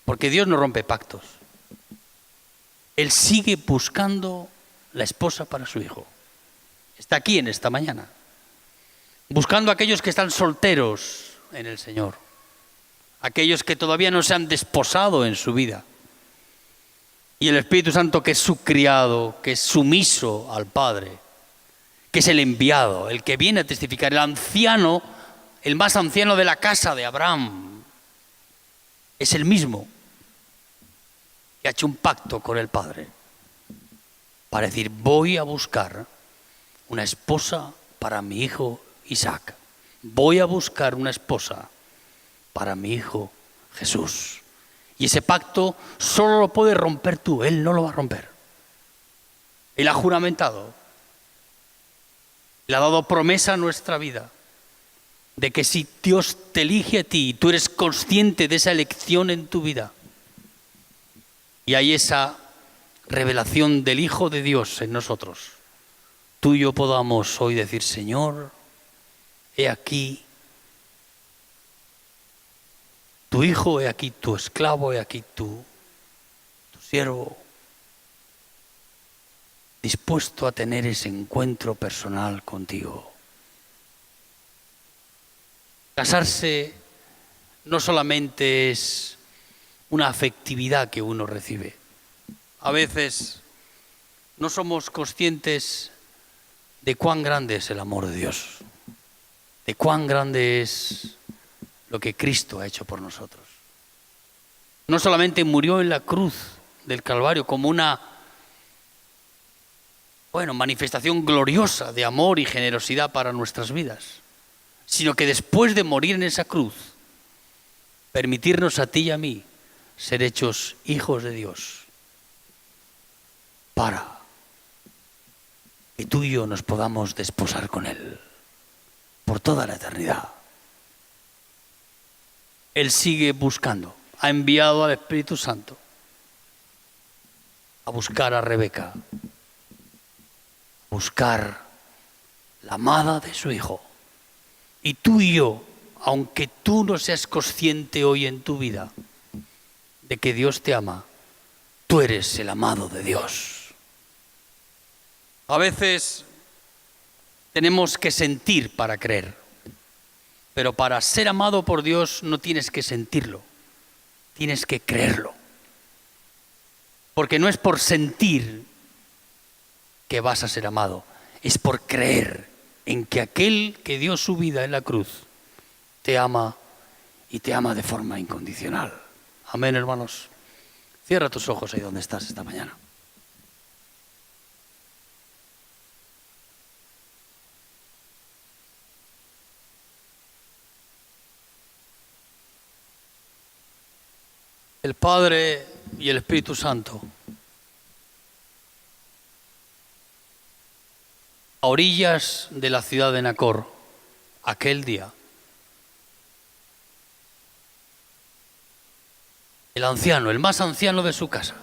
Porque Dios no rompe pactos. Él sigue buscando la esposa para su hijo. Está aquí en esta mañana, buscando a aquellos que están solteros en el Señor, aquellos que todavía no se han desposado en su vida. Y el Espíritu Santo, que es su criado, que es sumiso al Padre, que es el enviado, el que viene a testificar, el anciano, el más anciano de la casa de Abraham, es el mismo que ha hecho un pacto con el Padre para decir: voy a buscar una esposa para mi hijo Isaac, voy a buscar una esposa para mi hijo Jesús. Y ese pacto solo lo puedes romper tú, Él no lo va a romper. Él ha juramentado, Él ha dado promesa a nuestra vida de que si Dios te elige a ti y tú eres consciente de esa elección en tu vida, y hay esa revelación del Hijo de Dios en nosotros, tú y yo podamos hoy decir: Señor, he aquí tu hijo, he aquí tu esclavo, he aquí tu siervo, dispuesto a tener ese encuentro personal contigo. Casarse no solamente es una afectividad que uno recibe. A veces no somos conscientes de cuán grande es el amor de Dios, de cuán grande es lo que Cristo ha hecho por nosotros. No solamente murió en la cruz del Calvario como una manifestación gloriosa de amor y generosidad para nuestras vidas, sino que después de morir en esa cruz, permitirnos a ti y a mí ser hechos hijos de Dios, para que tú y yo nos podamos desposar con Él por toda la eternidad. Él sigue buscando, ha enviado al Espíritu Santo a buscar a Rebeca, a buscar la amada de su hijo. Y tú y yo, aunque tú no seas consciente hoy en tu vida de que Dios te ama, tú eres el amado de Dios. A veces tenemos que sentir para creer, pero para ser amado por Dios no tienes que sentirlo, tienes que creerlo. Porque no es por sentir que vas a ser amado, es por creer en que aquel que dio su vida en la cruz te ama y te ama de forma incondicional. Amén, hermanos. Cierra tus ojos ahí donde estás esta mañana. El Padre y el Espíritu Santo, a orillas de la ciudad de Nacor, aquel día, el anciano, el más anciano de su casa,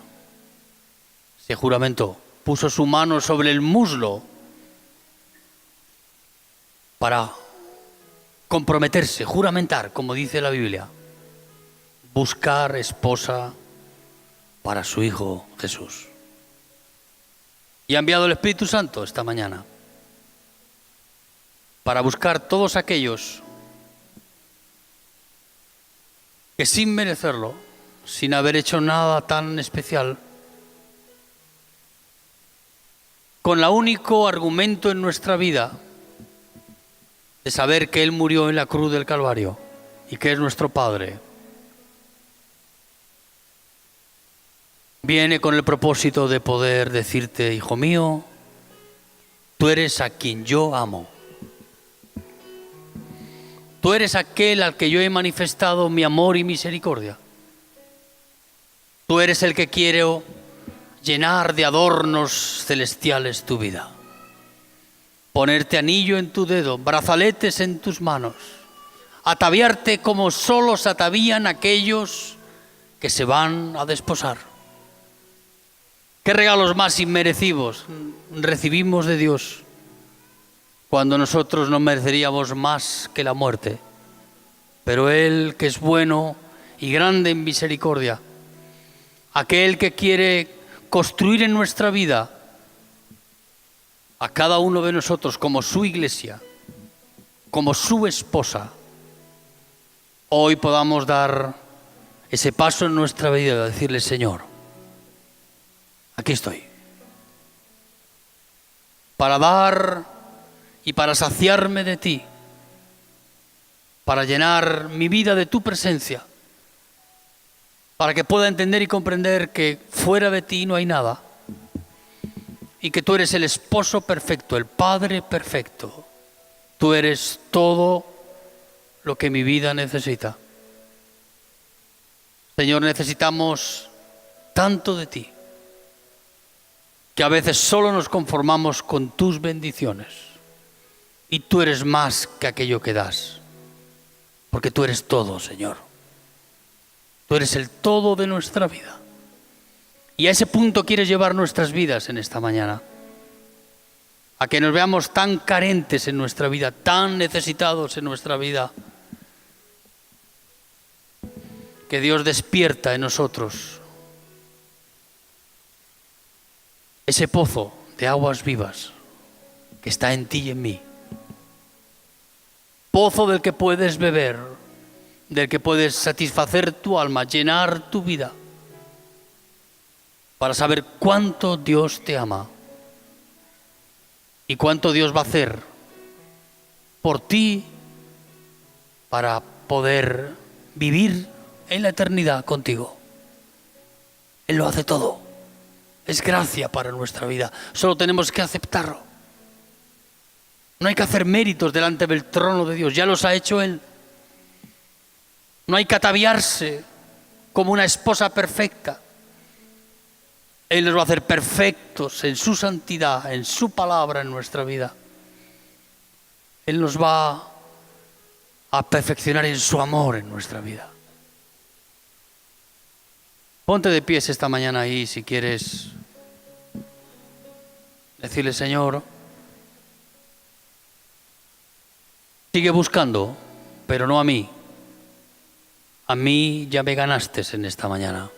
se juramentó, puso su mano sobre el muslo para comprometerse, juramentar, como dice la Biblia, buscar esposa para su hijo Jesús. Y ha enviado el Espíritu Santo esta mañana para buscar todos aquellos que sin merecerlo, sin haber hecho nada tan especial, con el único argumento en nuestra vida de saber que Él murió en la cruz del Calvario, y que es nuestro Padre, viene con el propósito de poder decirte: hijo mío, tú eres a quien yo amo. Tú eres aquel al que yo he manifestado mi amor y misericordia. Tú eres el que quiero llenar de adornos celestiales tu vida. Ponerte anillo en tu dedo, brazaletes en tus manos, ataviarte como solo se atavían aquellos que se van a desposar. ¿Qué regalos más inmerecidos recibimos de Dios cuando nosotros no mereceríamos más que la muerte? Pero Él, que es bueno y grande en misericordia, aquel que quiere construir en nuestra vida a cada uno de nosotros como su iglesia, como su esposa, hoy podamos dar ese paso en nuestra vida de decirle: Señor, aquí estoy, para dar y para saciarme de ti, para llenar mi vida de tu presencia, para que pueda entender y comprender que fuera de ti no hay nada, y que tú eres el esposo perfecto, el Padre perfecto. Tú eres todo lo que mi vida necesita. Señor, necesitamos tanto de ti, que a veces solo nos conformamos con tus bendiciones, y tú eres más que aquello que das, porque tú eres todo, Señor. Tú eres el todo de nuestra vida, y a ese punto quieres llevar nuestras vidas en esta mañana, a que nos veamos tan carentes en nuestra vida, tan necesitados en nuestra vida, que Dios despierta en nosotros ese pozo de aguas vivas que está en ti y en mí. Pozo del que puedes beber, del que puedes satisfacer tu alma, llenar tu vida, para saber cuánto Dios te ama y cuánto Dios va a hacer por ti para poder vivir en la eternidad contigo. Él lo hace todo. Es gracia para nuestra vida. Solo tenemos que aceptarlo. No hay que hacer méritos delante del trono de Dios. Ya los ha hecho Él. No hay que ataviarse como una esposa perfecta. Él nos va a hacer perfectos en su santidad, en su palabra en nuestra vida. Él nos va a perfeccionar en su amor en nuestra vida. Ponte de pies esta mañana ahí si quieres decirle: Señor, sigue buscando, pero no a mí. A mí ya me ganaste en esta mañana.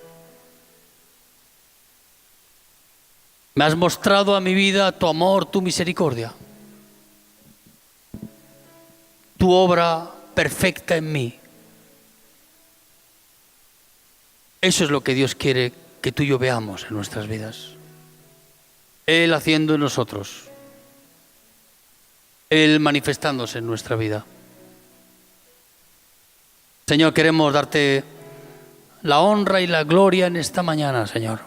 Me has mostrado a mi vida tu amor, tu misericordia, tu obra perfecta en mí. Eso es lo que Dios quiere que tú y yo veamos en nuestras vidas. Él haciendo en nosotros, Él manifestándose en nuestra vida. Señor, queremos darte la honra y la gloria en esta mañana, Señor,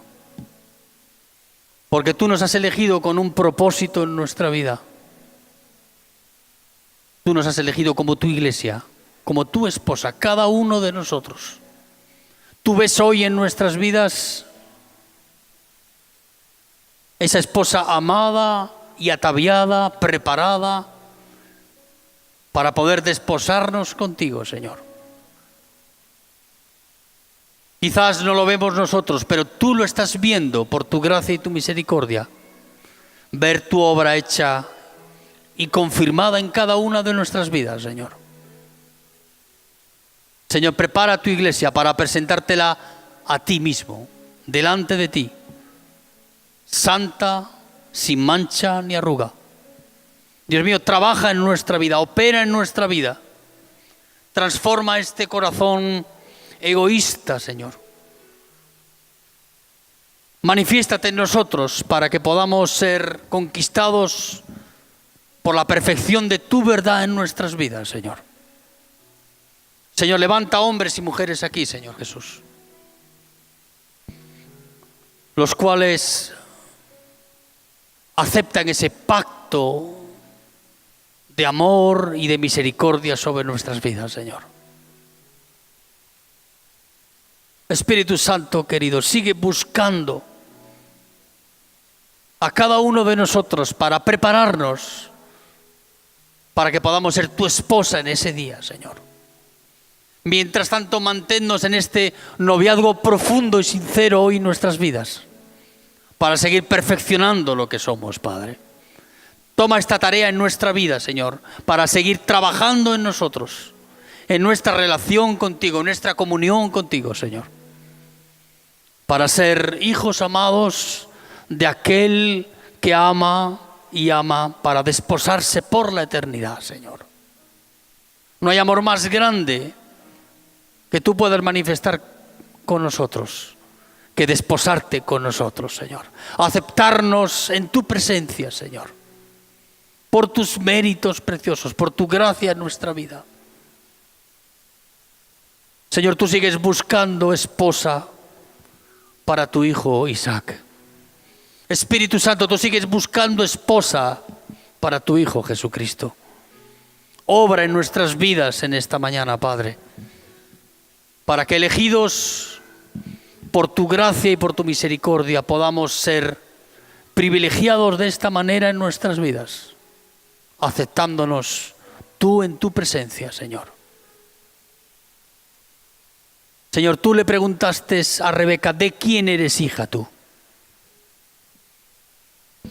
porque tú nos has elegido con un propósito en nuestra vida. Tú nos has elegido como tu iglesia, como tu esposa, cada uno de nosotros. Tú ves hoy en nuestras vidas esa esposa amada y ataviada, preparada para poder desposarnos contigo, Señor. Quizás no lo vemos nosotros, pero tú lo estás viendo por tu gracia y tu misericordia. Ver tu obra hecha y confirmada en cada una de nuestras vidas, Señor. Señor, prepara tu iglesia para presentártela a ti mismo, delante de ti, santa, sin mancha ni arruga. Dios mío, trabaja en nuestra vida, opera en nuestra vida. Transforma este corazón egoísta, Señor. Manifiéstate en nosotros para que podamos ser conquistados por la perfección de tu verdad en nuestras vidas, Señor. Señor, levanta hombres y mujeres aquí, Señor Jesús, los cuales aceptan ese pacto de amor y de misericordia sobre nuestras vidas, Señor. Espíritu Santo querido, sigue buscando a cada uno de nosotros para prepararnos para que podamos ser tu esposa en ese día, Señor. Mientras tanto, manténnos en este noviazgo profundo y sincero hoy en nuestras vidas, para seguir perfeccionando lo que somos, Padre. Toma esta tarea en nuestra vida, Señor, para seguir trabajando en nosotros, en nuestra relación contigo, en nuestra comunión contigo, Señor. Para ser hijos amados de aquel que ama y ama para desposarse por la eternidad, Señor. No hay amor más grande que tú puedas manifestar con nosotros que desposarte con nosotros, Señor. Aceptarnos en tu presencia, Señor, por tus méritos preciosos, por tu gracia en nuestra vida. Señor, tú sigues buscando esposa para tu hijo Isaac. Espíritu Santo, tú sigues buscando esposa para tu hijo Jesucristo. Obra en nuestras vidas en esta mañana, Padre, para que elegidos por tu gracia y por tu misericordia podamos ser privilegiados de esta manera en nuestras vidas, aceptándonos tú en tu presencia, Señor. Señor, tú le preguntaste a Rebeca, ¿de quién eres hija tú?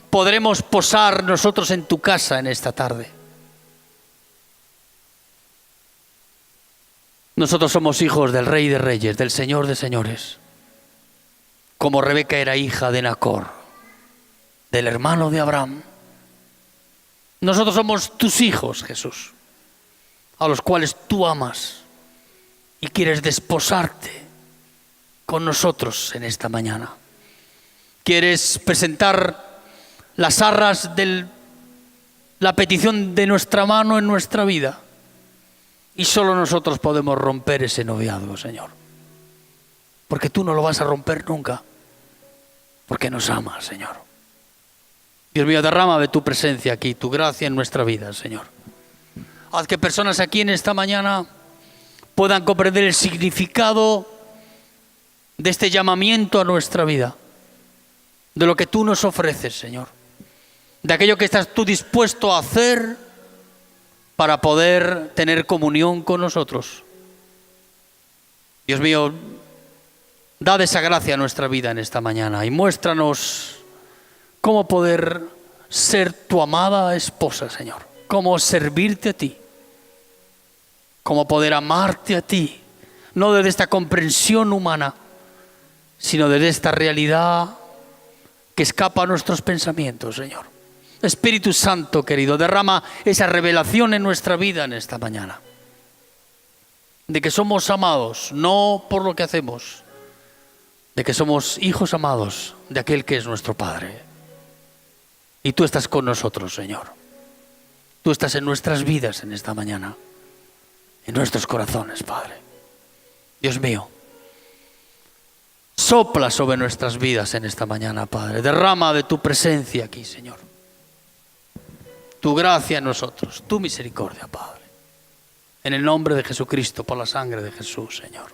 Podremos posar nosotros en tu casa en esta tarde. Nosotros somos hijos del Rey de Reyes, del Señor de Señores. Como Rebeca era hija de Nacor, del hermano de Abraham. Nosotros somos tus hijos, Jesús, a los cuales tú amas y quieres desposarte con nosotros en esta mañana. Quieres presentar las arras de la petición de nuestra mano en nuestra vida. Y solo nosotros podemos romper ese noviazgo, Señor. Porque tú no lo vas a romper nunca. Porque nos amas, Señor. Dios mío, derrama de tu presencia aquí, tu gracia en nuestra vida, Señor. Haz que personas aquí en esta mañana puedan comprender el significado de este llamamiento a nuestra vida. De lo que tú nos ofreces, Señor. De aquello que estás tú dispuesto a hacer para poder tener comunión con nosotros. Dios mío, da esa gracia a nuestra vida en esta mañana y muéstranos cómo poder ser tu amada esposa, Señor. Cómo servirte a ti. Cómo poder amarte a ti. No desde esta comprensión humana, sino desde esta realidad que escapa a nuestros pensamientos, Señor. Espíritu Santo, querido, derrama esa revelación en nuestra vida en esta mañana. De que somos amados, no por lo que hacemos. De que somos hijos amados de aquel que es nuestro Padre. Y tú estás con nosotros, Señor. Tú estás en nuestras vidas en esta mañana. En nuestros corazones, Padre. Dios mío, sopla sobre nuestras vidas en esta mañana, Padre. Derrama de tu presencia aquí, Señor. Tu gracia en nosotros, tu misericordia, Padre. En el nombre de Jesucristo, por la sangre de Jesús, Señor.